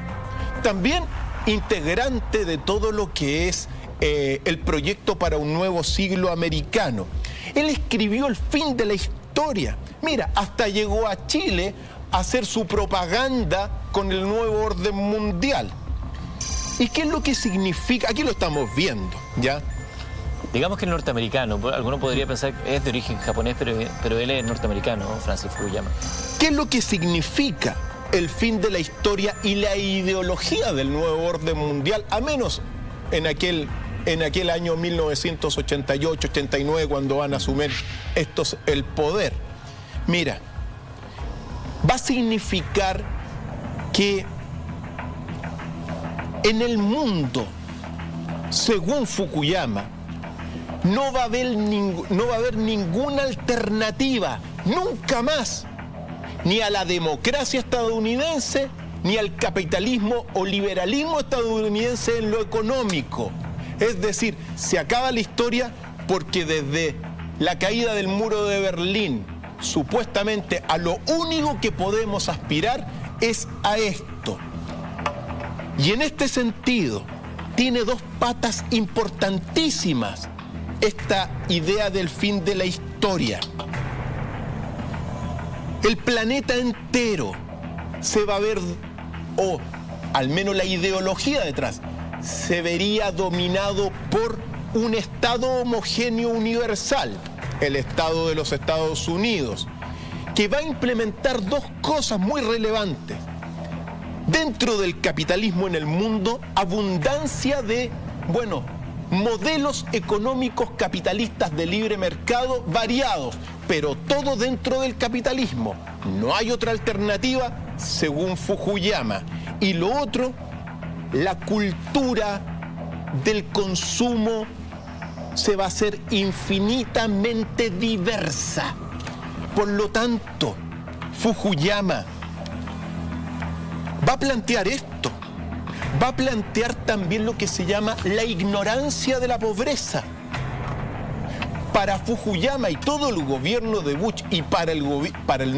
También integrante de todo lo que es el proyecto para un nuevo siglo americano. Él escribió El fin de la historia. Mira, hasta llegó a Chile a hacer su propaganda con el nuevo orden mundial. ¿Y qué es lo que significa? Aquí lo estamos viendo, ¿ya? Digamos que es norteamericano. Alguno podría pensar que es de origen japonés, pero él es norteamericano, ¿no? Francis Fukuyama. ¿Qué es lo que significa el fin de la historia y la ideología del nuevo orden mundial? A menos en aquel año 1988-89, cuando van a asumir estos el poder. Mira, va a significar que en el mundo, según Fukuyama, no va a haber ninguna alternativa, nunca más, ni a la democracia estadounidense, ni al capitalismo o liberalismo estadounidense en lo económico. Es decir, se acaba la historia porque desde la caída del muro de Berlín, supuestamente a lo único que podemos aspirar es a esto. Y en este sentido, tiene dos patas importantísimas esta idea del fin de la historia. El planeta entero se va a ver, o al menos la ideología detrás, se vería dominado por un Estado homogéneo universal, el Estado de los Estados Unidos, que va a implementar dos cosas muy relevantes. Dentro del capitalismo en el mundo, abundancia de, modelos económicos capitalistas de libre mercado variados, pero todo dentro del capitalismo. No hay otra alternativa, según Fukuyama. Y lo otro, la cultura del consumo se va a hacer infinitamente diversa. Por lo tanto, Fukuyama va a plantear esto. Va a plantear también lo que se llama la ignorancia de la pobreza. Para Fukuyama y todo el gobierno de Bush y para el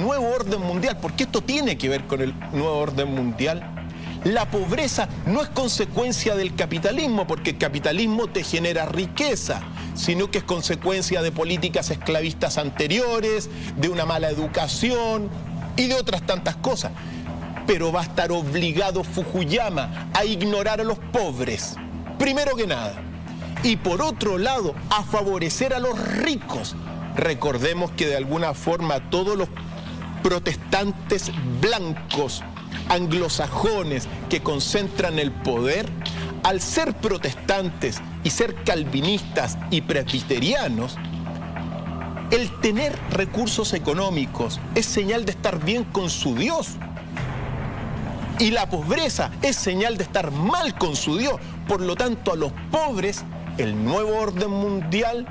nuevo orden mundial, porque esto tiene que ver con el nuevo orden mundial, la pobreza no es consecuencia del capitalismo, porque el capitalismo te genera riqueza, sino que es consecuencia de políticas esclavistas anteriores, de una mala educación y de otras tantas cosas. Pero va a estar obligado Fukuyama a ignorar a los pobres, primero que nada. Y por otro lado, a favorecer a los ricos. Recordemos que de alguna forma todos los protestantes blancos, anglosajones, que concentran el poder, al ser protestantes y ser calvinistas y presbiterianos, el tener recursos económicos es señal de estar bien con su Dios. Y la pobreza es señal de estar mal con su Dios. Por lo tanto, a los pobres, el nuevo orden mundial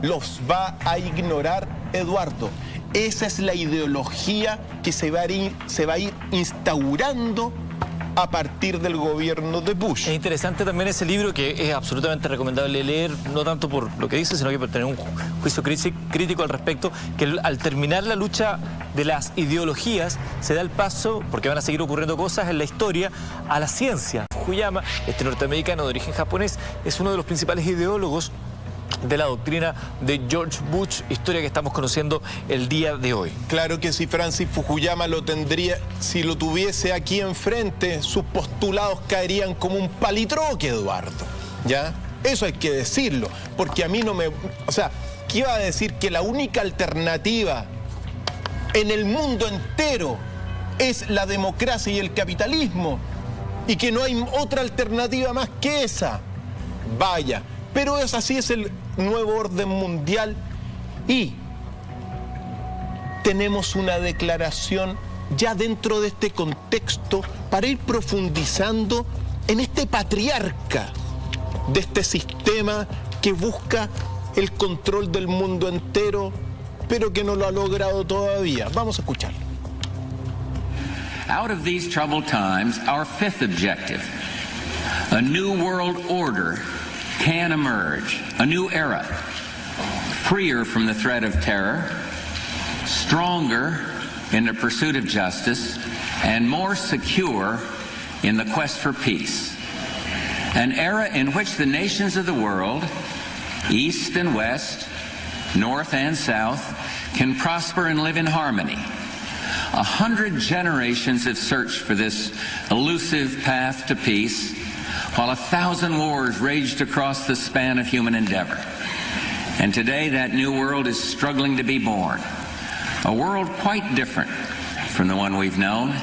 los va a ignorar, Eduardo. Esa es la ideología que se va a ir instaurando a partir del gobierno de Bush. Es interesante también ese libro, que es absolutamente recomendable leer, no tanto por lo que dice, sino que por tener un juicio crítico al respecto, que al terminar la lucha de las ideologías se da el paso, porque van a seguir ocurriendo cosas en la historia, a la ciencia. Fukuyama, este norteamericano de origen japonés, es uno de los principales ideólogos de la doctrina de George Bush, historia que estamos conociendo el día de hoy. Claro que si Francis Fukuyama lo tendría, si lo tuviese aquí enfrente, sus postulados caerían como un palitroque, Eduardo. ¿Ya? Eso hay que decirlo, porque a mí no me... O sea, ¿qué iba a decir? Que la única alternativa en el mundo entero es la democracia y el capitalismo, y que no hay otra alternativa más que esa. Vaya. Pero así es el nuevo orden mundial y tenemos una declaración ya dentro de este contexto para ir profundizando en este patriarca de este sistema que busca el control del mundo entero, pero que no lo ha logrado todavía. Vamos a escucharlo. Out of these troubled times, our fifth objective, a new world order, can emerge, a new era, freer from the threat of terror, stronger in the pursuit of justice, and more secure in the quest for peace. An era in which the nations of the world, east and west, north and south, can prosper and live in harmony. 100 generations have searched for this elusive path to peace, while 1,000 wars raged across the span of human endeavor. And today that new world is struggling to be born. A world quite different from the one we've known.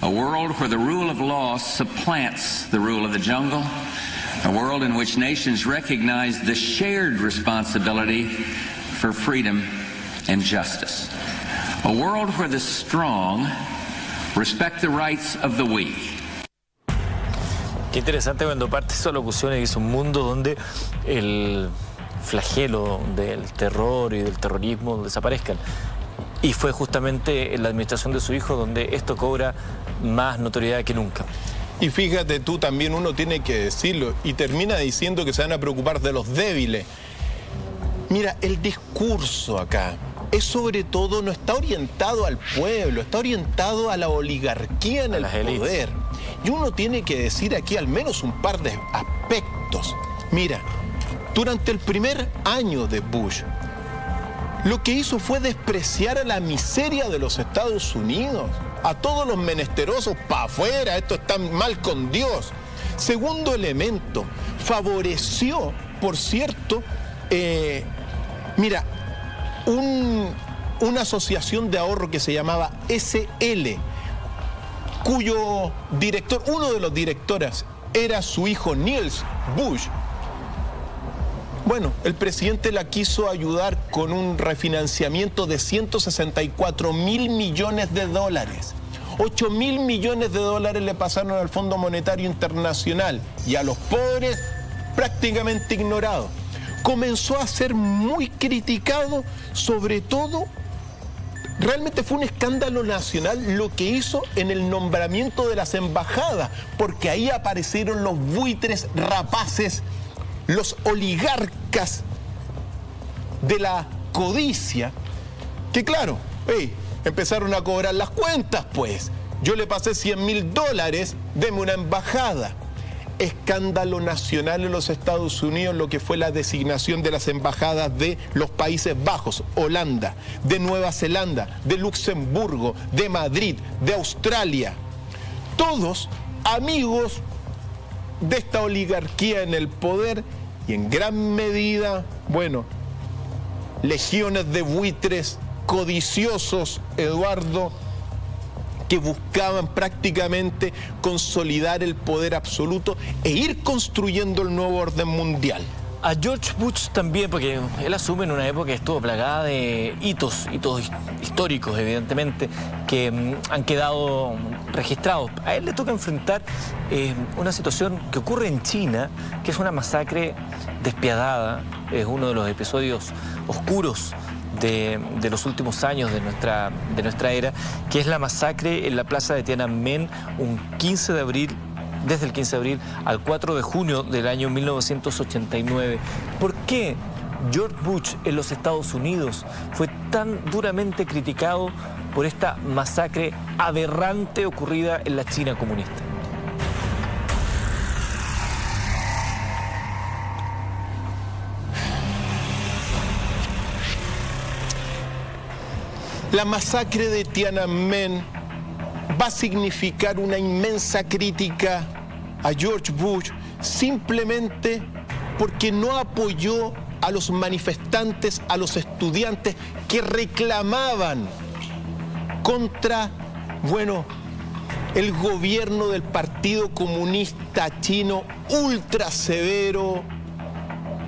A world where the rule of law supplants the rule of the jungle. A world in which nations recognize the shared responsibility for freedom and justice. A world where the strong respect the rights of the weak. Qué interesante cuando parte esa locución y dice un mundo donde el flagelo del terror y del terrorismo desaparezcan. Y fue justamente en la administración de su hijo donde esto cobra más notoriedad que nunca. Y fíjate tú, también uno tiene que decirlo, y termina diciendo que se van a preocupar de los débiles. Mira, el discurso acá es sobre todo, no está orientado al pueblo, está orientado a la oligarquía en el poder. Y uno tiene que decir aquí al menos un par de aspectos. Mira, durante el primer año de Bush, lo que hizo fue despreciar a la miseria de los Estados Unidos, a todos los menesterosos para afuera, esto está mal con Dios. Segundo elemento, favoreció, por cierto, mira, una asociación de ahorro que se llamaba SL, cuyo director, uno de los directores, era su hijo Niels Bush. Bueno, el presidente la quiso ayudar con un refinanciamiento de 164.000 millones de dólares. 8.000 millones de dólares le pasaron al Fondo Monetario Internacional y a los pobres prácticamente ignorados. Comenzó a ser muy criticado, sobre todo, realmente fue un escándalo nacional lo que hizo en el nombramiento de las embajadas, porque ahí aparecieron los buitres rapaces, los oligarcas de la codicia, que claro, empezaron a cobrar las cuentas, pues. Yo le pasé $100.000, deme una embajada. Escándalo nacional en los Estados Unidos lo que fue la designación de las embajadas de los Países Bajos, Holanda, de Nueva Zelanda, de Luxemburgo, de Madrid, de Australia. Todos amigos de esta oligarquía en el poder y en gran medida, bueno, legiones de buitres codiciosos, Eduardo, que buscaban prácticamente consolidar el poder absoluto e ir construyendo el nuevo orden mundial. A George Bush también, porque él asume en una época que estuvo plagada de hitos históricos, evidentemente, que han quedado registrados. A él le toca enfrentar una situación que ocurre en China, que es una masacre despiadada, es uno de los episodios oscuros de los últimos años de nuestra era, que es la masacre en la plaza de Tiananmen, un 15 de abril, desde el 15 de abril al 4 de junio del año 1989. ¿Por qué George Bush en los Estados Unidos fue tan duramente criticado por esta masacre aberrante ocurrida en la China comunista? La masacre de Tiananmen va a significar una inmensa crítica a George Bush simplemente porque no apoyó a los manifestantes, a los estudiantes que reclamaban contra, el gobierno del Partido Comunista Chino ultra severo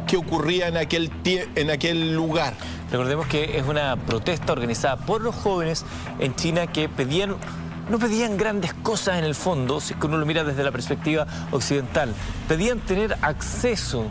que ocurría en aquel lugar. Recordemos que es una protesta organizada por los jóvenes en China que no pedían grandes cosas en el fondo, si es que uno lo mira desde la perspectiva occidental. Pedían tener acceso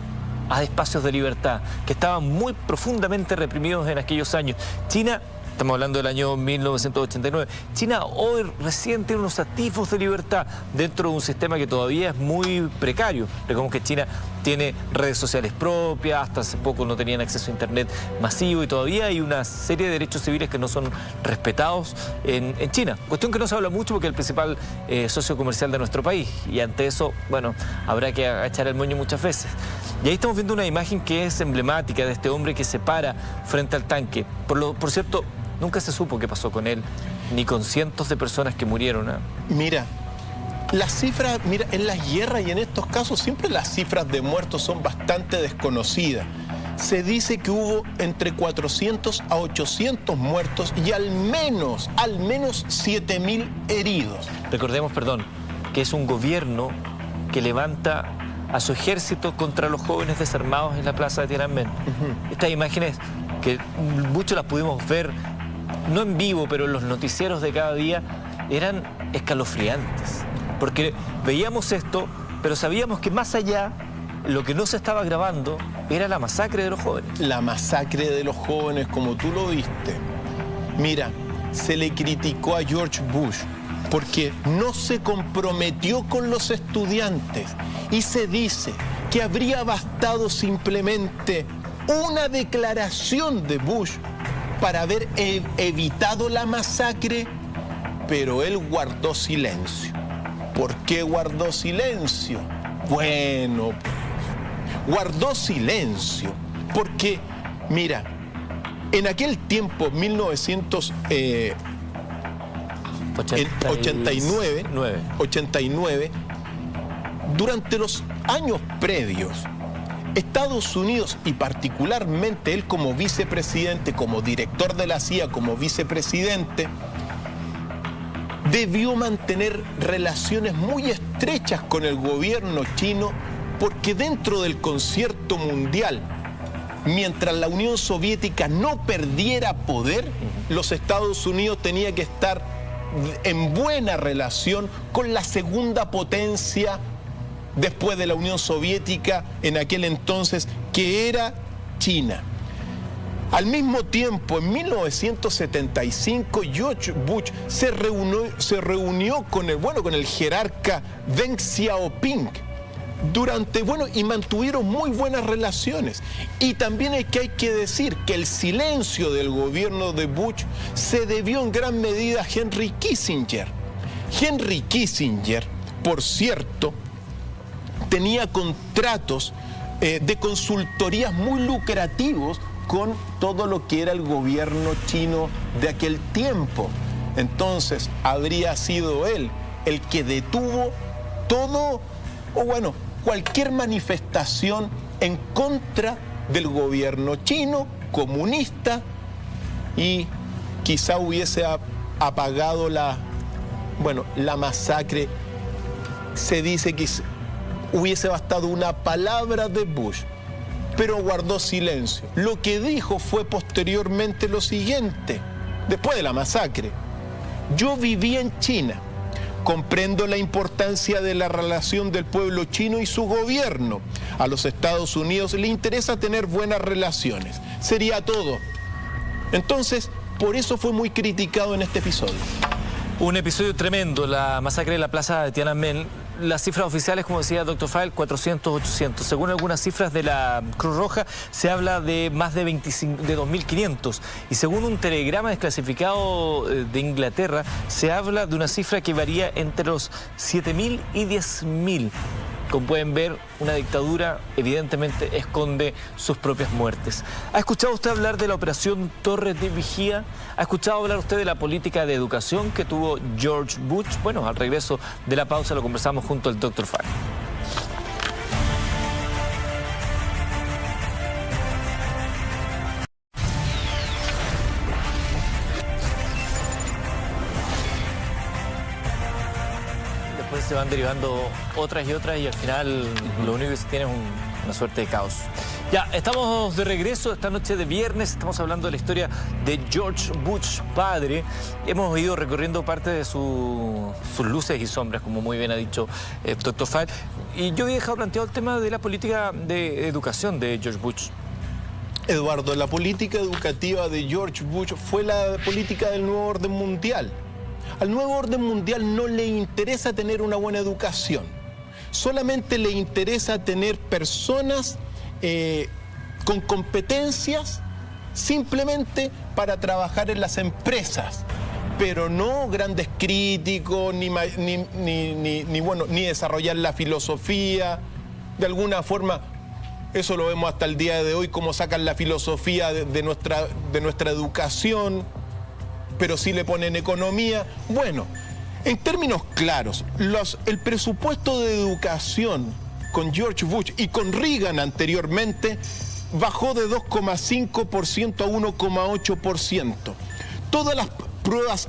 a espacios de libertad que estaban muy profundamente reprimidos en aquellos años. China, estamos hablando del año 1989, China hoy recién tiene unos atisbos de libertad dentro de un sistema que todavía es muy precario. Recordemos que China tiene redes sociales propias, hasta hace poco no tenían acceso a internet masivo y todavía hay una serie de derechos civiles que no son respetados en China. Cuestión que no se habla mucho porque es el principal socio comercial de nuestro país y ante eso, habrá que agachar el moño muchas veces. Y ahí estamos viendo una imagen que es emblemática de este hombre que se para frente al tanque. Por cierto, nunca se supo qué pasó con él, ni con cientos de personas que murieron. Mira, las cifras, en las guerras y en estos casos siempre las cifras de muertos son bastante desconocidas. Se dice que hubo entre 400 a 800 muertos y al menos 7.000 heridos. Recordemos, que es un gobierno que levanta a su ejército contra los jóvenes desarmados en la plaza de Tiananmen. Estas imágenes que muchos las pudimos ver, no en vivo, pero en los noticieros de cada día, eran escalofriantes. Porque veíamos esto, pero sabíamos que más allá, lo que no se estaba grabando era la masacre de los jóvenes. La masacre de los jóvenes, como tú lo viste. Mira, se le criticó a George Bush porque no se comprometió con los estudiantes y se dice que habría bastado simplemente una declaración de Bush para haber evitado la masacre, pero él guardó silencio. ¿Por qué guardó silencio? Bueno, guardó silencio porque, mira, en aquel tiempo, 1989, durante los años previos, Estados Unidos y particularmente él como vicepresidente, como director de la CIA, como vicepresidente, debió mantener relaciones muy estrechas con el gobierno chino porque dentro del concierto mundial, mientras la Unión Soviética no perdiera poder, los Estados Unidos tenían que estar en buena relación con la segunda potencia después de la Unión Soviética en aquel entonces, que era China. Al mismo tiempo, en 1975, George Bush se reunió con el jerarca Deng Xiaoping y mantuvieron muy buenas relaciones. Y también hay que decir que el silencio del gobierno de Bush se debió en gran medida a Henry Kissinger. Henry Kissinger, por cierto, tenía contratos de consultorías muy lucrativos con todo lo que era el gobierno chino de aquel tiempo. Entonces, habría sido él el que detuvo cualquier manifestación en contra del gobierno chino comunista y quizá hubiese apagado la Bueno, la masacre, se dice que hubiese bastado una palabra de Bush, pero guardó silencio. Lo que dijo fue posteriormente lo siguiente, después de la masacre: yo viví en China, comprendo la importancia de la relación del pueblo chino y su gobierno. A los Estados Unidos le interesa tener buenas relaciones. Sería todo. Entonces, por eso fue muy criticado en este episodio. Un episodio tremendo, la masacre de la plaza de Tiananmen. Las cifras oficiales, como decía Dr. File, 400, 800. Según algunas cifras de la Cruz Roja, se habla de más de 2.500. Y según un telegrama desclasificado de Inglaterra, se habla de una cifra que varía entre los 7.000 y 10.000. Como pueden ver, una dictadura evidentemente esconde sus propias muertes. ¿Ha escuchado usted hablar de la operación Torres de Vigía? ¿Ha escuchado hablar usted de la política de educación que tuvo George Bush? Bueno, al regreso de la pausa lo conversamos junto al Dr. File. Se van derivando otras y otras y al final lo único que se tiene es una suerte de caos. Ya, estamos de regreso esta noche de viernes, estamos hablando de la historia de George Bush padre. Hemos ido recorriendo parte de sus luces y sombras, como muy bien ha dicho Dr. File. Y yo había dejado planteado el tema de la política de educación de George Bush. Eduardo, la política educativa de George Bush fue la política del nuevo orden mundial. Al nuevo orden mundial no le interesa tener una buena educación, solamente le interesa tener personas con competencias simplemente para trabajar en las empresas, pero no grandes críticos, ni desarrollar la filosofía. De alguna forma, eso lo vemos hasta el día de hoy, cómo sacan la filosofía de nuestra educación, pero sí le ponen economía. Bueno, en términos claros, el presupuesto de educación con George Bush y con Reagan anteriormente bajó de 2,5% a 1,8%. Todas las pruebas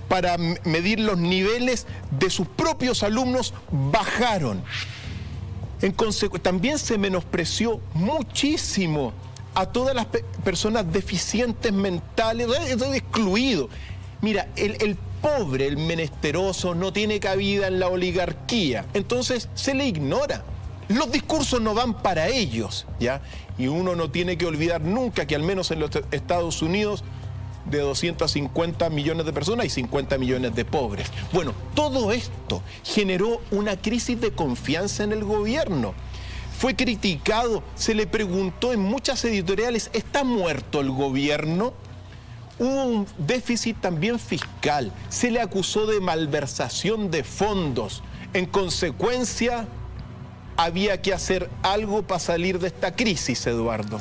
para medir los niveles de sus propios alumnos bajaron. También se menospreció muchísimo a todas las personas deficientes mentales, excluido. Mira, el pobre, el menesteroso, no tiene cabida en la oligarquía, entonces se le ignora. Los discursos no van para ellos, ¿ya? Y uno no tiene que olvidar nunca que al menos en los Estados Unidos, de 250 millones de personas hay 50 millones de pobres. Bueno, todo esto generó una crisis de confianza en el gobierno. Fue criticado, se le preguntó en muchas editoriales, ¿está muerto el gobierno? Hubo un déficit también fiscal, se le acusó de malversación de fondos. En consecuencia, había que hacer algo para salir de esta crisis, Eduardo.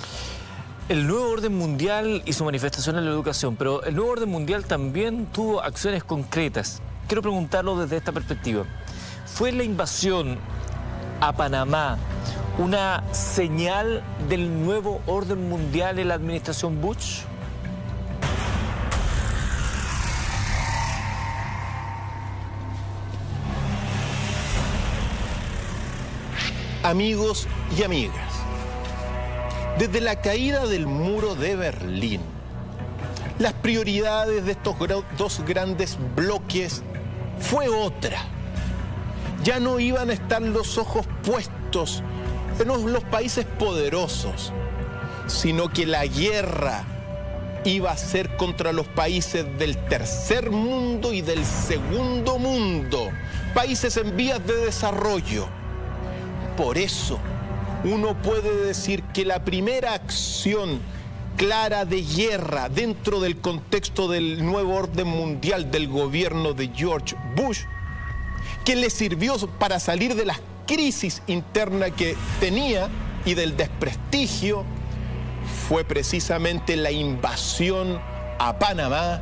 El nuevo orden mundial y su manifestación en la educación, pero el nuevo orden mundial también tuvo acciones concretas. Quiero preguntarlo desde esta perspectiva. ¿Fue la invasión a Panamá una señal del nuevo orden mundial en la administración Bush? Amigos y amigas, desde la caída del muro de Berlín, las prioridades de estos dos grandes bloques fue otra. Ya no iban a estar los ojos puestos en los países poderosos, sino que la guerra iba a ser contra los países del tercer mundo y del segundo mundo, países en vías de desarrollo. Por eso, uno puede decir que la primera acción clara de guerra dentro del contexto del nuevo orden mundial del gobierno de George Bush, que le sirvió para salir de la crisis interna que tenía y del desprestigio, fue precisamente la invasión a Panamá,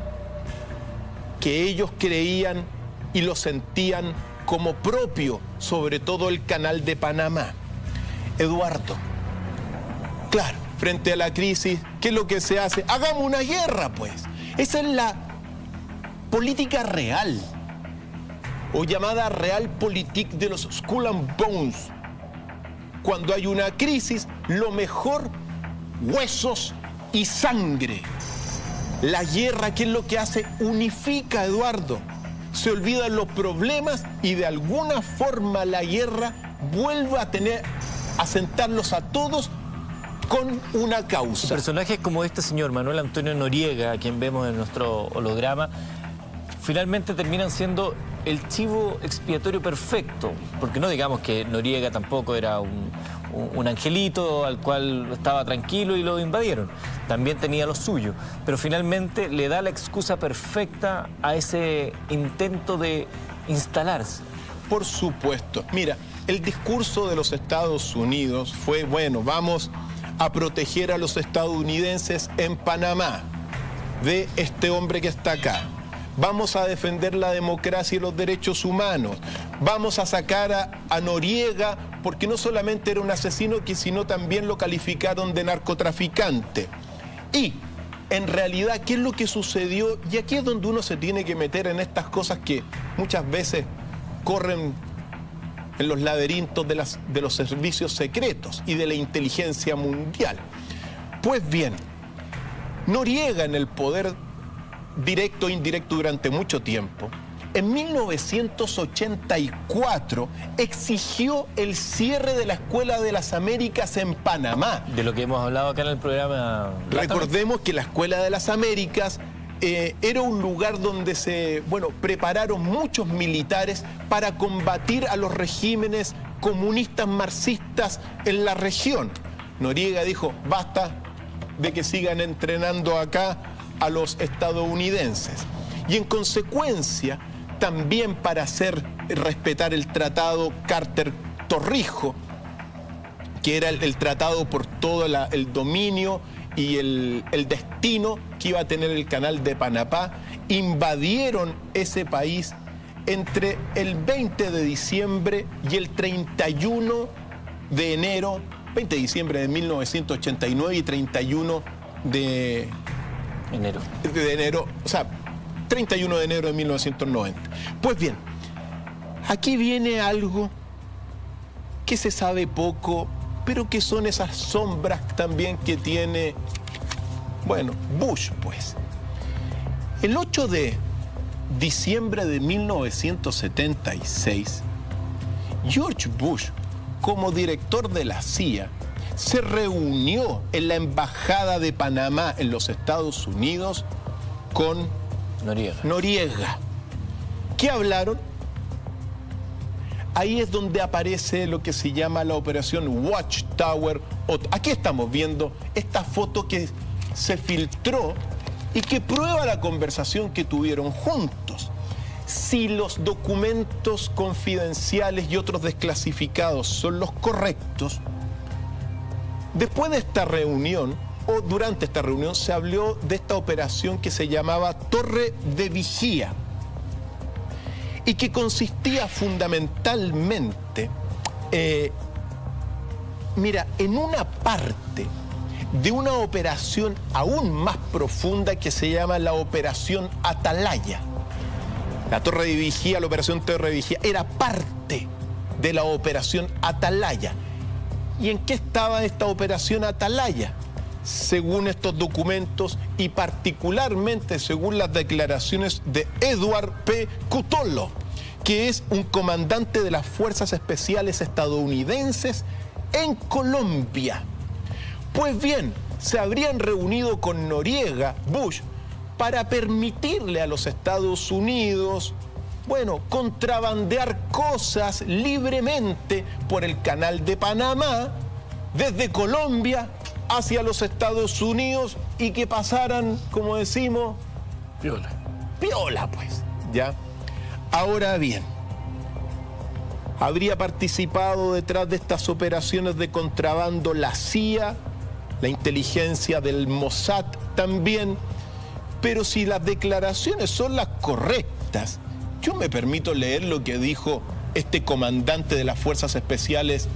que ellos creían y lo sentían como propio, sobre todo el canal de Panamá. Eduardo, claro, frente a la crisis, ¿qué es lo que se hace? Hagamos una guerra, pues. Esa es la política real. o llamada Realpolitik de los Skull and Bones. Cuando hay una crisis, lo mejor, huesos y sangre. La guerra, ¿qué es lo que hace? Unifica, Eduardo. Se olvidan los problemas y de alguna forma la guerra vuelve a sentarlos a todos con una causa. Personajes como este señor Manuel Antonio Noriega, a quien vemos en nuestro holograma, finalmente terminan siendo el chivo expiatorio perfecto, porque no digamos que Noriega tampoco era un angelito al cual estaba tranquilo y lo invadieron, también tenía lo suyo, pero finalmente le da la excusa perfecta a ese intento de instalarse. Por supuesto. Mira, el discurso de los Estados Unidos fue, bueno, vamos a proteger a los estadounidenses en Panamá de este hombre que está acá. Vamos a defender la democracia y los derechos humanos. Vamos a sacar a Noriega, porque no solamente era un asesino, sino también lo calificaron de narcotraficante. Y, en realidad, ¿qué es lo que sucedió? Y aquí es donde uno se tiene que meter en estas cosas que muchas veces corren en los laberintos de los servicios secretos y de la inteligencia mundial. Pues bien, Noriega en el poder directo e indirecto durante mucho tiempo, en 1984 exigió el cierre de la Escuela de las Américas en Panamá. De lo que hemos hablado acá en el programa. Recordemos que la Escuela de las Américas era un lugar donde se prepararon muchos militares para combatir a los regímenes comunistas marxistas en la región. Noriega dijo, basta de que sigan entrenando acá a los estadounidenses. Y en consecuencia, también para hacer respetar el tratado Carter-Torrijos, que era el tratado por todo el dominio y el destino que iba a tener el canal de Panamá, invadieron ese país entre el 20 de diciembre y el 31 de enero, 20 de diciembre de 1989 y 31 de enero, o sea, 31 de enero de 1990. Pues bien, aquí viene algo que se sabe poco, pero que son esas sombras también que tiene, Bush, pues. El 8 de diciembre de 1976, George Bush, como director de la CIA, se reunió en la Embajada de Panamá en los Estados Unidos con Noriega. ¿Qué hablaron? Ahí es donde aparece lo que se llama la operación Watchtower. Aquí estamos viendo esta foto que se filtró y que prueba la conversación que tuvieron juntos. Si los documentos confidenciales y otros desclasificados son los correctos, después de esta reunión, o durante esta reunión, se habló de esta operación que se llamaba Torre de Vigía y que consistía fundamentalmente, en una parte de una operación aún más profunda que se llama la Operación Atalaya. La Torre de Vigía, la Operación Torre de Vigía, era parte de la Operación Atalaya. ¿Y en qué estaba esta Operación Atalaya? Según estos documentos y particularmente según las declaraciones de Edward P. Cutolo, que es un comandante de las Fuerzas Especiales estadounidenses en Colombia. Pues bien, se habrían reunido con Noriega, Bush, para permitirle a los Estados Unidos, contrabandear cosas libremente por el canal de Panamá, desde Colombia hacia los Estados Unidos y que pasaran, como decimos, piola, pues, ¿ya? Ahora bien, habría participado detrás de estas operaciones de contrabando la CIA, la inteligencia del Mossad también, pero si las declaraciones son las correctas, yo me permito leer lo que dijo este comandante de las Fuerzas Especiales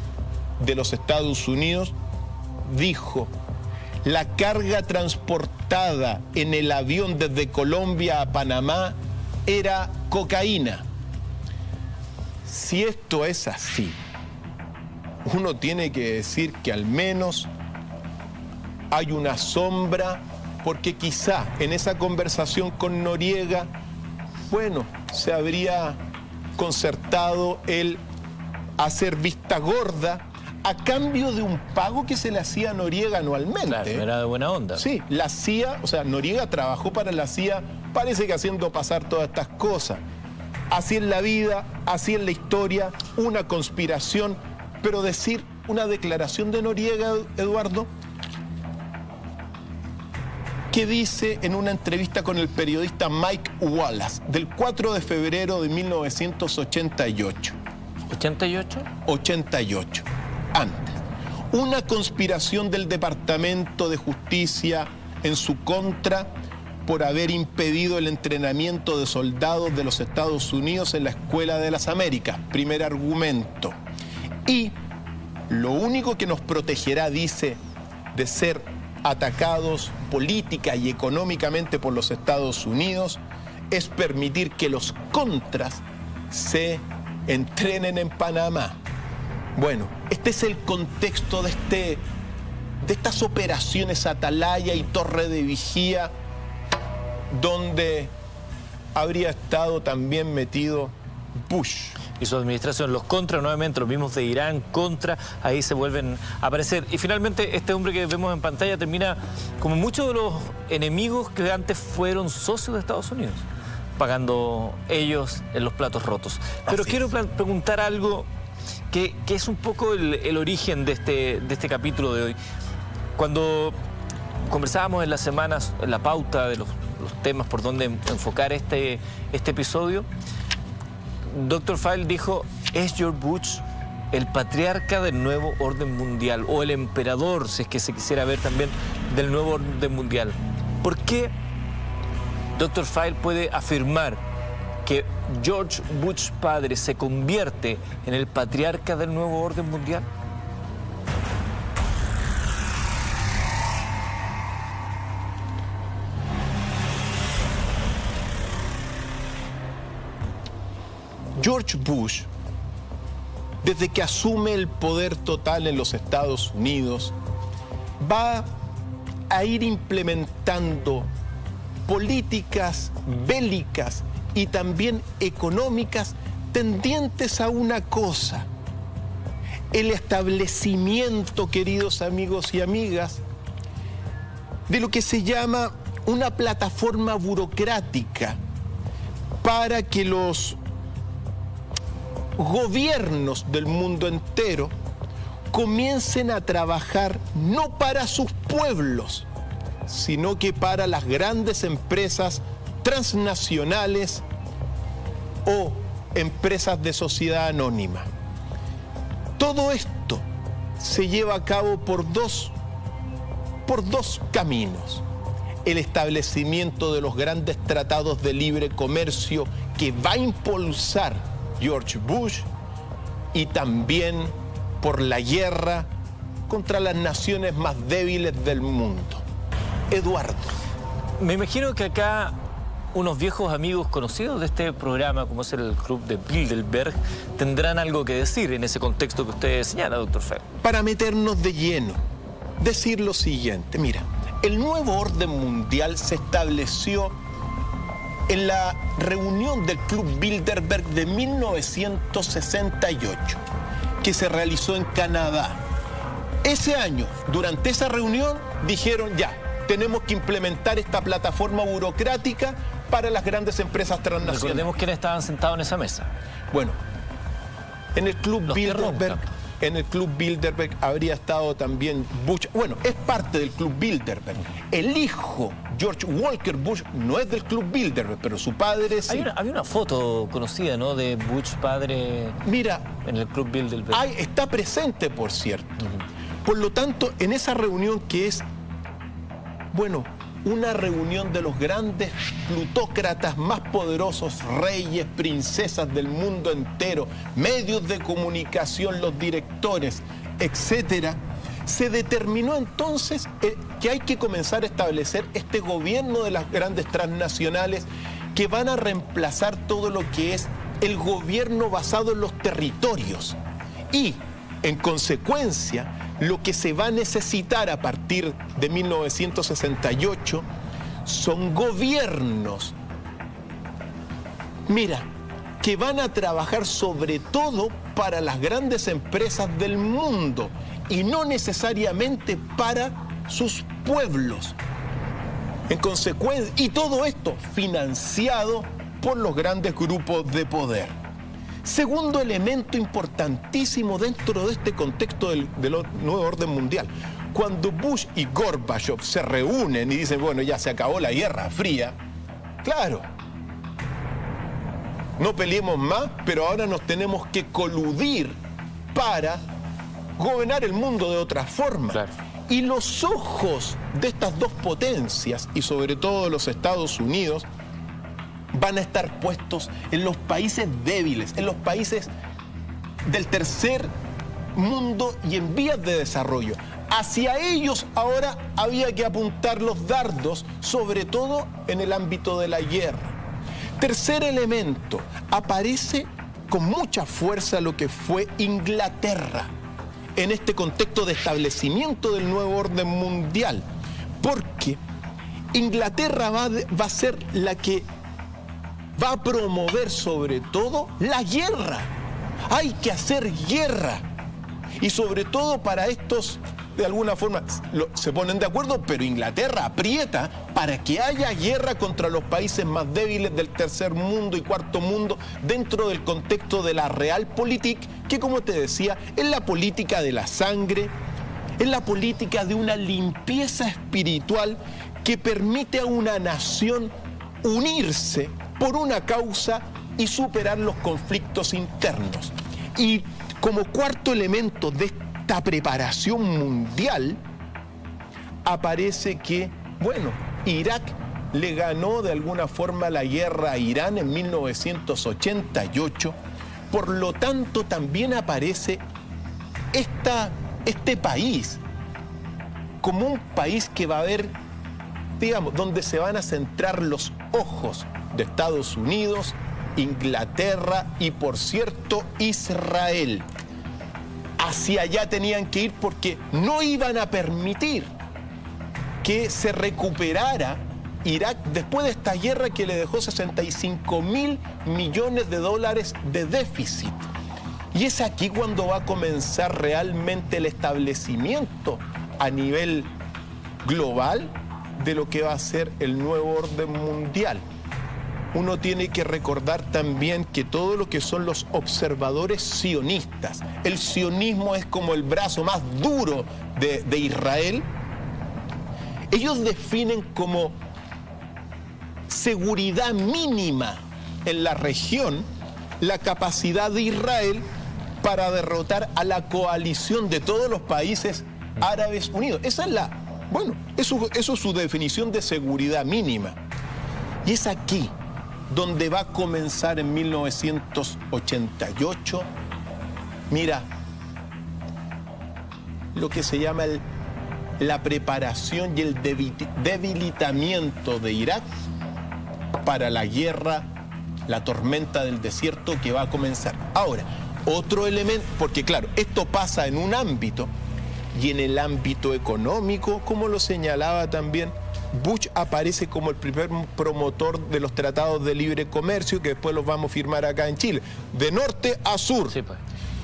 de los Estados Unidos. Dijo, la carga transportada en el avión desde Colombia a Panamá era cocaína. si esto es así, uno tiene que decir que al menos hay una sombra, porque quizá en esa conversación con Noriega, bueno, se habría concertado el hacer vista gorda a cambio de un pago que se le hacía a Noriega anualmente. Claro, era de buena onda. Sí, la CIA, o sea, Noriega trabajó para la CIA, parece que haciendo pasar todas estas cosas. Así es la vida, así es la historia, una conspiración, pero decir una declaración de Noriega, Eduardo, que dice en una entrevista con el periodista Mike Wallace del 4 de febrero de 1988. ¿88? 88, antes. Una conspiración del Departamento de Justicia en su contra por haber impedido el entrenamiento de soldados de los Estados Unidos en la Escuela de las Américas. Primer argumento. Y lo único que nos protegerá, dice, de ser atacados política y económicamente por los Estados Unidos es permitir que los contras se entrenen en Panamá. Bueno, este es el contexto de estas operaciones Atalaya y Torre de Vigía, donde habría estado también metido Bush. Y su administración, los contra nuevamente, los mismos de Irán, contra, ahí se vuelven a aparecer. Y finalmente este hombre que vemos en pantalla termina como muchos de los enemigos que antes fueron socios de Estados Unidos, pagando ellos en los platos rotos. Pero quiero preguntar algo que es un poco el origen de este capítulo de hoy. Cuando conversábamos en las semanas, en la pauta de los temas por donde enfocar este episodio, Dr. Phil dijo, ¿es George Bush el patriarca del nuevo orden mundial o el emperador, si es que se quisiera ver también, del nuevo orden mundial? ¿Por qué Dr. Phil puede afirmar que George Bush padre se convierte en el patriarca del nuevo orden mundial? George Bush, desde que asume el poder total en los Estados Unidos, va a ir implementando políticas bélicas y también económicas tendientes a una cosa: el establecimiento, queridos amigos y amigas, de lo que se llama una plataforma burocrática para que los gobiernos del mundo entero comiencen a trabajar no para sus pueblos, sino que para las grandes empresas transnacionales o empresas de sociedad anónima. Todo esto se lleva a cabo por dos caminos: el establecimiento de los grandes tratados de libre comercio que va a impulsar George Bush, y también por la guerra contra las naciones más débiles del mundo. Eduardo. Me imagino que acá unos viejos amigos conocidos de este programa, como es el Club de Bilderberg, tendrán algo que decir en ese contexto que usted señala, doctor Phil. Para meternos de lleno, decir lo siguiente: mira, el nuevo orden mundial se estableció en la reunión del Club Bilderberg de 1968, que se realizó en Canadá. Ese año, durante esa reunión, dijeron ya, tenemos que implementar esta plataforma burocrática para las grandes empresas transnacionales. Recordemos quiénes estaban sentados en esa mesa. Bueno, en el Club Bilderberg habría estado también Bush. Bueno, es parte del Club Bilderberg. El hijo, George Walker Bush, no es del Club Bilderberg, pero su padre sí. Había una foto conocida, ¿no?, de Bush padre. Mira, en el Club Bilderberg. Está presente, por cierto. Por lo tanto, en esa reunión que es, bueno, una reunión de los grandes plutócratas más poderosos, reyes, princesas del mundo entero, medios de comunicación, los directores, etcétera, se determinó entonces que hay que comenzar a establecer este gobierno de las grandes transnacionales que van a reemplazar todo lo que es el gobierno basado en los territorios. Y, en consecuencia, lo que se va a necesitar a partir de 1968 son gobiernos, mira, que van a trabajar sobre todo para las grandes empresas del mundo y no necesariamente para sus pueblos. En consecuencia, y todo esto financiado por los grandes grupos de poder. Segundo elemento importantísimo dentro de este contexto del nuevo orden mundial. Cuando Bush y Gorbachev se reúnen y dicen, bueno, ya se acabó la Guerra Fría, claro, no peleemos más, pero ahora nos tenemos que coludir para gobernar el mundo de otra forma. Claro. Y los ojos de estas dos potencias, y sobre todo los Estados Unidos, van a estar puestos en los países débiles, en los países del tercer mundo y en vías de desarrollo. Hacia ellos ahora había que apuntar los dardos, sobre todo en el ámbito de la guerra. Tercer elemento, aparece con mucha fuerza lo que fue Inglaterra en este contexto de establecimiento del nuevo orden mundial, porque Inglaterra va a ser la que va a promover sobre todo la guerra. Hay que hacer guerra. Y sobre todo para estos, de alguna forma, se ponen de acuerdo, pero Inglaterra aprieta para que haya guerra contra los países más débiles del tercer mundo y cuarto mundo dentro del contexto de la Realpolitik, que como te decía, es la política de la sangre, es la política de una limpieza espiritual que permite a una nación unirse por una causa y superar los conflictos internos. Y como cuarto elemento de esta preparación mundial, aparece que, bueno, Irak le ganó de alguna forma la guerra a Irán en 1988, por lo tanto también aparece este país como un país que va a haber, digamos, donde se van a centrar los ojos de Estados Unidos, Inglaterra y, por cierto, Israel. Hacia allá tenían que ir porque no iban a permitir que se recuperara Irak después de esta guerra que le dejó $65.000 millones de déficit. Y es aquí cuando va a comenzar realmente el establecimiento a nivel global de lo que va a ser el nuevo orden mundial. Uno tiene que recordar también que todo lo que son los observadores sionistas, el sionismo es como el brazo más duro de Israel, ellos definen como seguridad mínima en la región la capacidad de Israel para derrotar a la coalición de todos los países árabes unidos. Esa es eso es su definición de seguridad mínima. Y es aquí donde va a comenzar en 1988, mira, lo que se llama la preparación y el debilitamiento de Irak para la guerra, la tormenta del desierto que va a comenzar. Ahora, otro elemento, porque claro, esto pasa en un ámbito, y en el ámbito económico, como lo señalaba también, Bush aparece como el primer promotor de los tratados de libre comercio, que después los vamos a firmar acá en Chile, de norte a sur. Sí, pues.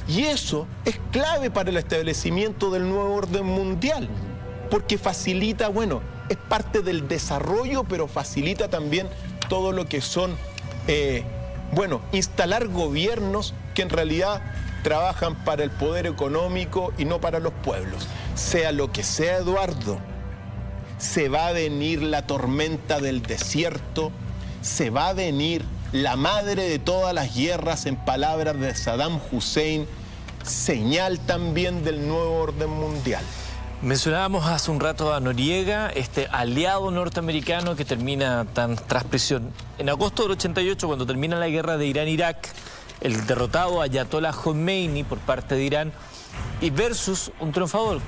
Y eso es clave para el establecimiento del nuevo orden mundial, porque facilita, bueno, es parte del desarrollo, pero facilita también todo lo que son, instalar gobiernos que en realidad trabajan para el poder económico y no para los pueblos. Sea lo que sea, Eduardo, se va a venir la tormenta del desierto, se va a venir la madre de todas las guerras, en palabras de Saddam Hussein, señal también del nuevo orden mundial. Mencionábamos hace un rato a Noriega, este aliado norteamericano que termina tras prisión. En agosto del 88, cuando termina la guerra de Irán-Irak, el derrotado Ayatollah Khomeini por parte de Irán y versus un triunfador.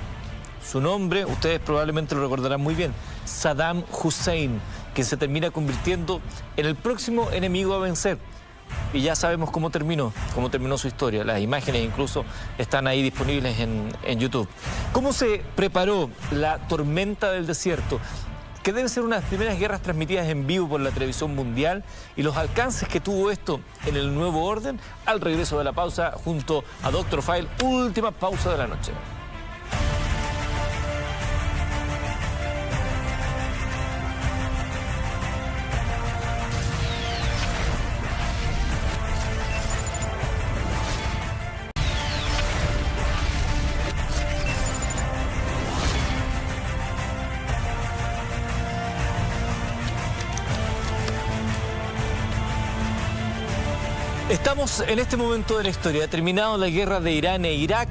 Su nombre, ustedes probablemente lo recordarán muy bien, Saddam Hussein, que se termina convirtiendo en el próximo enemigo a vencer. y ya sabemos cómo terminó su historia. Las imágenes incluso están ahí disponibles en YouTube. ¿Cómo se preparó la tormenta del desierto? Que debe ser una de las primeras guerras transmitidas en vivo por la televisión mundial, y los alcances que tuvo esto en el nuevo orden. Al regreso de la pausa, junto a Dr. File, última pausa de la noche. Estamos en este momento de la historia. Ha terminado la guerra de Irán e Irak.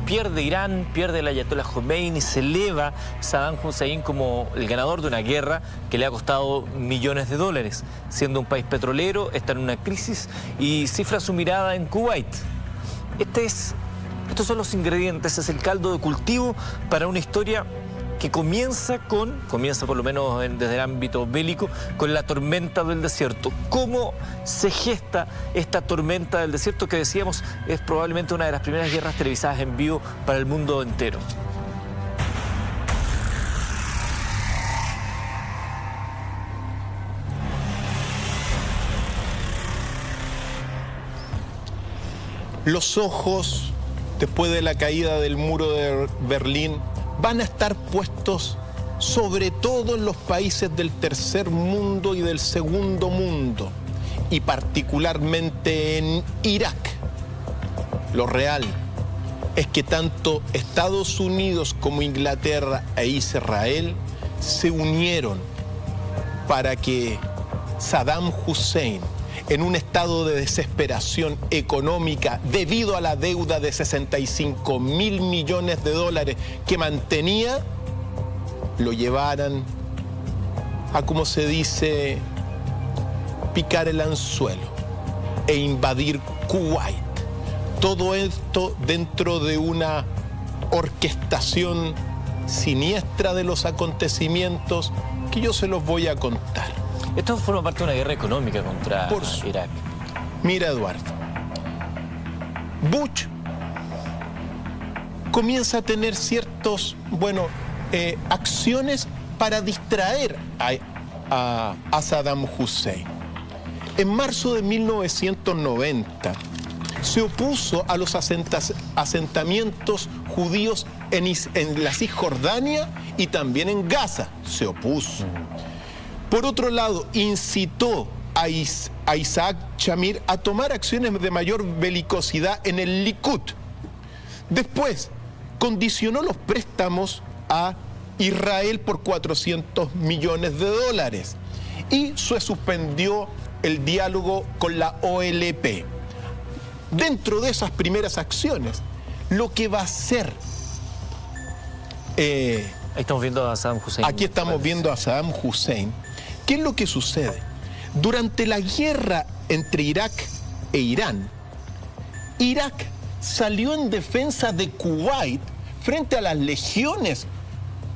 Pierde Irán, pierde el Ayatollah Khomeini, se eleva Saddam Hussein como el ganador de una guerra que le ha costado millones de dólares. Siendo un país petrolero, está en una crisis y cifra su mirada en Kuwait. Estos son los ingredientes, es el caldo de cultivo para una historia que comienza por lo menos desde el ámbito bélico, con la tormenta del desierto. ¿Cómo se gesta esta tormenta del desierto que decíamos es probablemente una de las primeras guerras televisadas en vivo para el mundo entero? Los ojos, después de la caída del muro de Berlín, van a estar puestos sobre todo en los países del tercer mundo y del segundo mundo, y particularmente en Irak. Lo real es que tanto Estados Unidos como Inglaterra e Israel se unieron para que Saddam Hussein, en un estado de desesperación económica debido a la deuda de 65.000 millones de dólares que mantenía, lo llevaran a, como se dice, picar el anzuelo e invadir Kuwait. Todo esto dentro de una orquestación siniestra de los acontecimientos que yo se los voy a contar. Esto forma parte de una guerra económica contra Irak. Mira, Eduardo, Bush comienza a tener ciertos, acciones para distraer a Saddam Hussein. En marzo de 1990 se opuso a los asentamientos judíos en la Cisjordania y también en Gaza. Se opuso. Por otro lado, incitó a Isaac Shamir a tomar acciones de mayor belicosidad en el Likud. Después, condicionó los préstamos a Israel por 400 millones de dólares y se suspendió el diálogo con la OLP. Dentro de esas primeras acciones, lo que va a hacer... Ahí estamos viendo a Saddam Hussein. Aquí estamos viendo a Saddam Hussein. ¿Qué es lo que sucede? Durante la guerra entre Irak e Irán, Irak salió en defensa de Kuwait frente a las legiones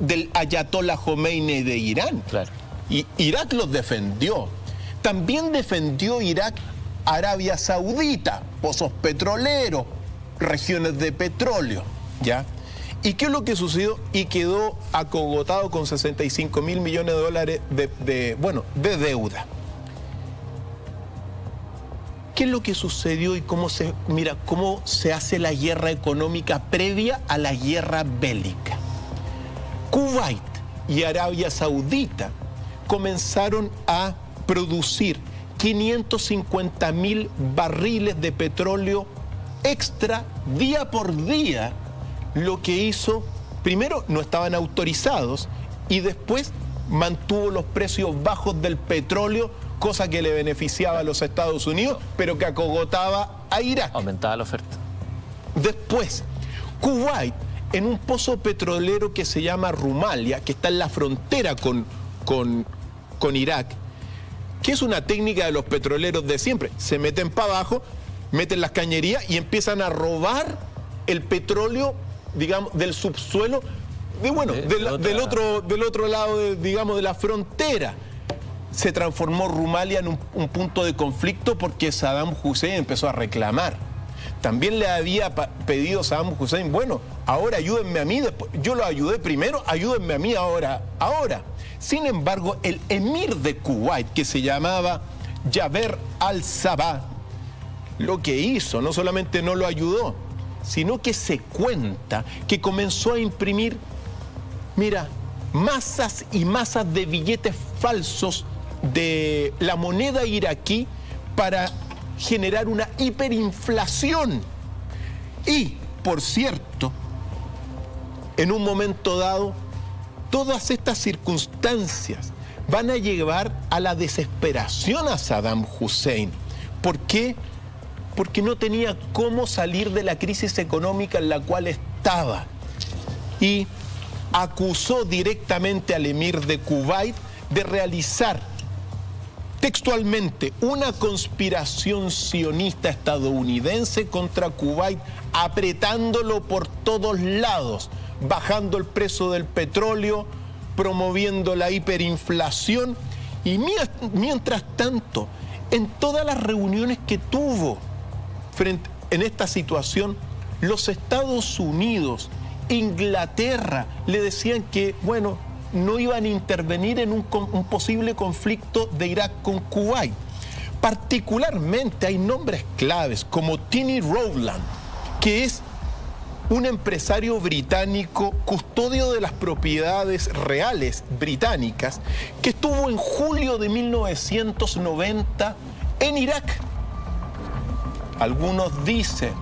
del Ayatollah Khomeini de Irán. Claro. Y Irak los defendió. También defendió Irak Arabia Saudita, pozos petroleros, regiones de petróleo, ¿ya? ¿Y qué es lo que sucedió? Y quedó acogotado con 65.000 millones de dólares de deuda. ¿Qué es lo que sucedió y cómo se hace la guerra económica previa a la guerra bélica? Kuwait y Arabia Saudita comenzaron a producir 550.000 barriles de petróleo extra día por día. Lo que hizo, primero, no estaban autorizados y después mantuvo los precios bajos del petróleo, cosa que le beneficiaba a los Estados Unidos, pero que acogotaba a Irak. Aumentaba la oferta. Después, Kuwait, en un pozo petrolero que se llama Rumalia, que está en la frontera con Irak, que es una técnica de los petroleros de siempre. Se meten para abajo, meten las cañerías y empiezan a robar el petróleo, digamos, del subsuelo, del otro lado, de la frontera. se transformó Rumalia en un punto de conflicto porque Saddam Hussein empezó a reclamar. También le había pedido Saddam Hussein, bueno, ahora ayúdenme a mí, después, yo lo ayudé primero, ayúdenme a mí ahora. Sin embargo, el emir de Kuwait, que se llamaba Jaber al-Sabah, lo que hizo, no solamente no lo ayudó, sino que se cuenta que comenzó a imprimir, mira, masas y masas de billetes falsos de la moneda iraquí para generar una hiperinflación. Y, por cierto, en un momento dado, todas estas circunstancias van a llevar a la desesperación a Saddam Hussein. ¿Por qué? Porque no tenía cómo salir de la crisis económica en la cual estaba. Y acusó directamente al emir de Kuwait de realizar textualmente una conspiración sionista estadounidense contra Kuwait, apretándolo por todos lados, bajando el precio del petróleo, promoviendo la hiperinflación. Y mientras tanto, en todas las reuniones que tuvo en esta situación, los Estados Unidos, Inglaterra, le decían que, bueno, no iban a intervenir en un posible conflicto de Irak con Kuwait. Particularmente hay nombres claves como Tiny Rowland, que es un empresario británico, custodio de las propiedades reales británicas, que estuvo en julio de 1990 en Irak. Algunos dicen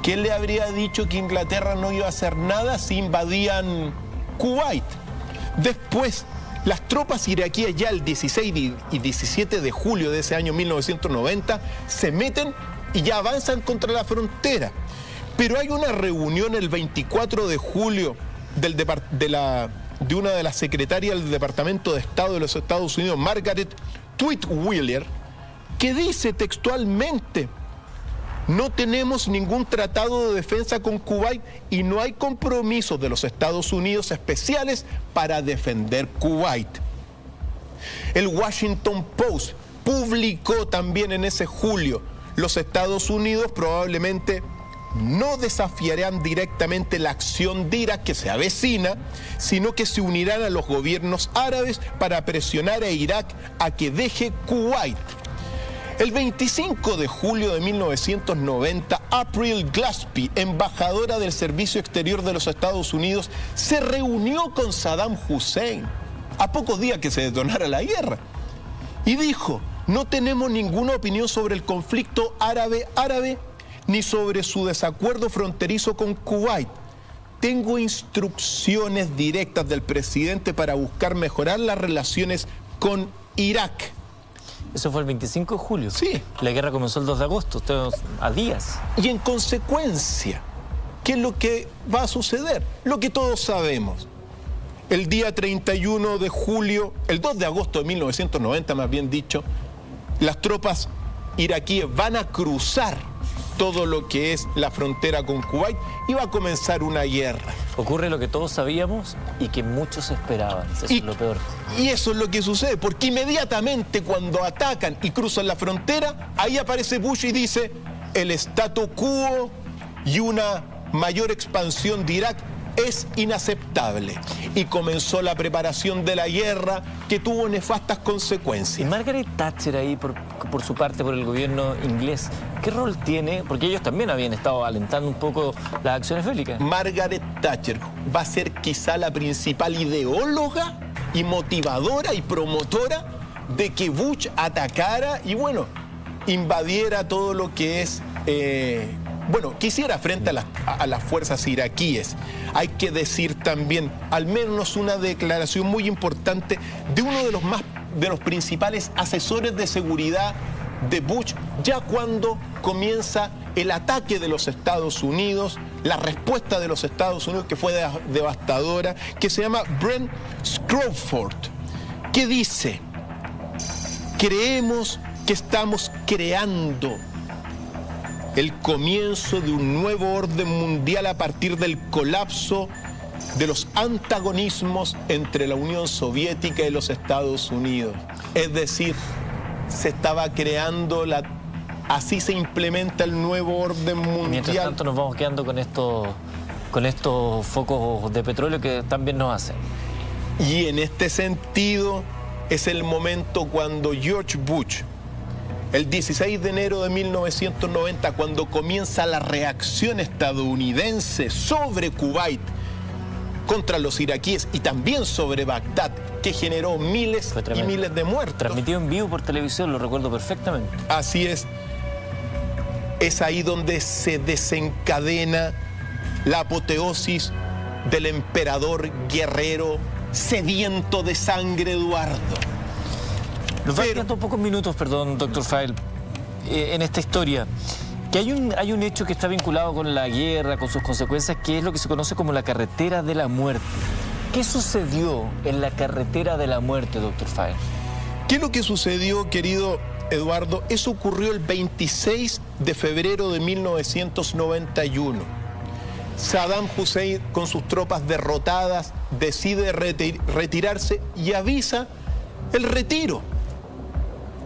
que él le habría dicho que Inglaterra no iba a hacer nada si invadían Kuwait. Después, las tropas iraquíes ya el 16 y 17 de julio de ese año 1990 se meten y ya avanzan contra la frontera. Pero hay una reunión el 24 de julio de una de las secretarias del Departamento de Estado de los Estados Unidos, Margaret Tweedwiller, que dice textualmente: no tenemos ningún tratado de defensa con Kuwait y no hay compromisos de los Estados Unidos especiales para defender Kuwait. El Washington Post publicó también en ese julio: los Estados Unidos probablemente no desafiarán directamente la acción de Irak que se avecina, sino que se unirán a los gobiernos árabes para presionar a Irak a que deje Kuwait. El 25 de julio de 1990, April Glaspie, embajadora del Servicio Exterior de los Estados Unidos, se reunió con Saddam Hussein a pocos días que se detonara la guerra y dijo: no tenemos ninguna opinión sobre el conflicto árabe ni sobre su desacuerdo fronterizo con Kuwait. Tengo instrucciones directas del presidente para buscar mejorar las relaciones con Irak. Eso fue el 25 de julio. Sí. La guerra comenzó el 2 de agosto, estamos a días. Y en consecuencia, ¿qué es lo que va a suceder? Lo que todos sabemos. El día 31 de julio, el 2 de agosto de 1990, más bien dicho, las tropas iraquíes van a cruzar todo lo que es la frontera con Kuwait y va a comenzar una guerra. Ocurre lo que todos sabíamos y que muchos esperaban. Eso es lo peor. Y eso es lo que sucede, porque inmediatamente cuando atacan y cruzan la frontera, ahí aparece Bush y dice: el statu quo y una mayor expansión de Irak es inaceptable. Y comenzó la preparación de la guerra, que tuvo nefastas consecuencias. ¿Y Margaret Thatcher ahí, por su parte, por el gobierno inglés, qué rol tiene? Porque ellos también habían estado alentando un poco las acciones bélicas. Margaret Thatcher va a ser quizá la principal ideóloga y motivadora y promotora de que Bush atacara y, bueno, invadiera todo lo que es... quisiera frente a las fuerzas iraquíes. Hay que decir también, al menos una declaración muy importante de uno de los principales asesores de seguridad de Bush, ya cuando comienza el ataque de los Estados Unidos, la respuesta de los Estados Unidos, que fue devastadora, que se llama Brent Scroford, que dice: creemos que estamos creando el comienzo de un nuevo orden mundial a partir del colapso de los antagonismos entre la Unión Soviética y los Estados Unidos. Es decir, se estaba creando así se implementa el nuevo orden mundial. Mientras tanto nos vamos quedando con estos focos de petróleo que también nos hacen. Y en este sentido es el momento cuando George Bush, el 16 de enero de 1990, cuando comienza la reacción estadounidense sobre Kuwait contra los iraquíes y también sobre Bagdad, que generó miles y miles de muertos. Transmitido en vivo por televisión, lo recuerdo perfectamente. Así es. Es ahí donde se desencadena la apoteosis del emperador guerrero sediento de sangre, Eduardo. Nos van quedando pocos minutos, perdón, Dr. File, en esta historia. Que hay un hecho que está vinculado con la guerra, con sus consecuencias, que es lo que se conoce como la carretera de la muerte. ¿Qué sucedió en la carretera de la muerte, Dr. File? ¿Qué es lo que sucedió, querido Eduardo? Eso ocurrió el 26 de febrero de 1991. Saddam Hussein, con sus tropas derrotadas, decide retirarse y avisa el retiro.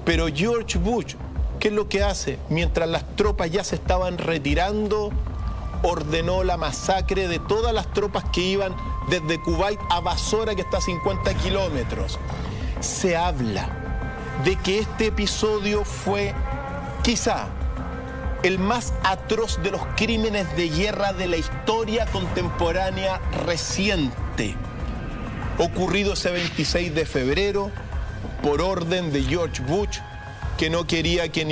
Pero George Bush, ¿qué es lo que hace? Mientras las tropas ya se estaban retirando, ordenó la masacre de todas las tropas que iban desde Kuwait a Basora, que está a 50 kilómetros. Se habla de que este episodio fue quizá el más atroz de los crímenes de guerra de la historia contemporánea reciente, ocurrido ese 26 de febrero por orden de George Bush, que no quería que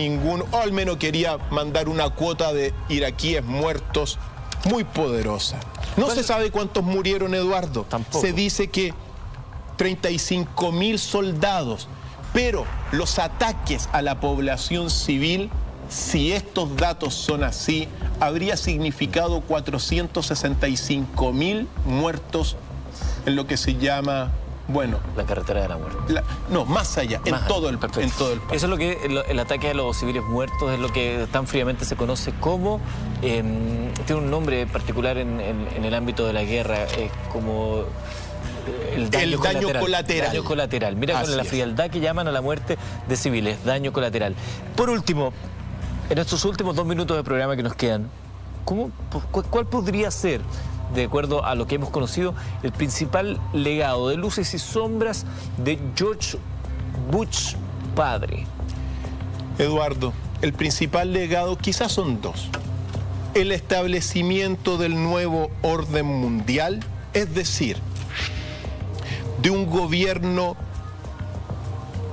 o al menos quería mandar una cuota de iraquíes muertos muy poderosa. No se sabe cuántos murieron, Eduardo. Tampoco. Se dice que 35.000 soldados, pero los ataques a la población civil, si estos datos son así, habría significado 465.000 muertos en lo que se llama, bueno, la carretera de la muerte. No, más allá, en todo el país. Eso es lo que el ataque a los civiles muertos es lo que tan fríamente se conoce como, tiene un nombre particular en el ámbito de la guerra, como el daño colateral. Daño colateral. Mira con la frialdad que llaman a la muerte de civiles, daño colateral. Por último, en estos últimos 2 minutos de programa que nos quedan, ¿cuál podría ser, de acuerdo a lo que hemos conocido, el principal legado de luces y sombras de George Bush padre? Eduardo, el principal legado quizás son dos. El establecimiento del nuevo orden mundial, es decir, de un gobierno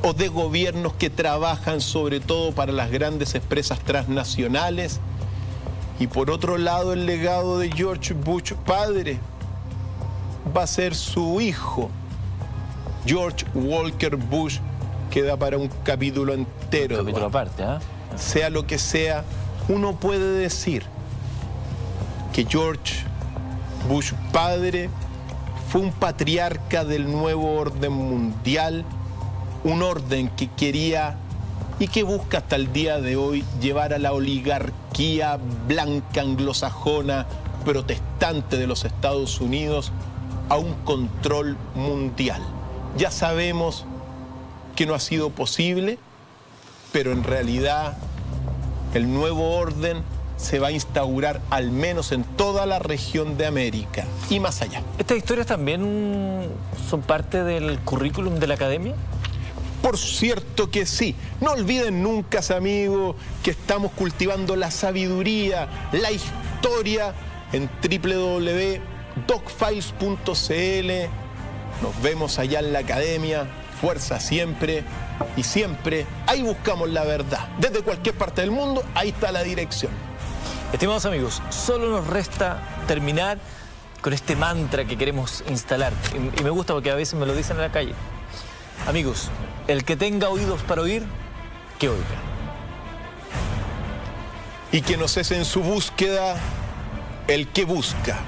o de gobiernos que trabajan sobre todo para las grandes empresas transnacionales. Y por otro lado, el legado de George Bush padre va a ser su hijo, George Walker Bush, que da para un capítulo entero. Un capítulo aparte, ¿eh? Sea lo que sea, uno puede decir que George Bush padre fue un patriarca del nuevo orden mundial, un orden que quería y que busca hasta el día de hoy llevar a la oligarquía blanca anglosajona protestante de los Estados Unidos a un control mundial. Ya sabemos que no ha sido posible, pero en realidad el nuevo orden se va a instaurar al menos en toda la región de América y más allá. ¿Estas historias también son parte del currículum de la academia? Por cierto que sí. No olviden nunca, amigos, que estamos cultivando la sabiduría, la historia en www.docfiles.cl. Nos vemos allá en la academia. Fuerza siempre y siempre. Ahí buscamos la verdad. Desde cualquier parte del mundo, ahí está la dirección. Estimados amigos, solo nos resta terminar con este mantra que queremos instalar. Y me gusta porque a veces me lo dicen en la calle. Amigos, el que tenga oídos para oír, que oiga. Y que no cese en su búsqueda el que busca.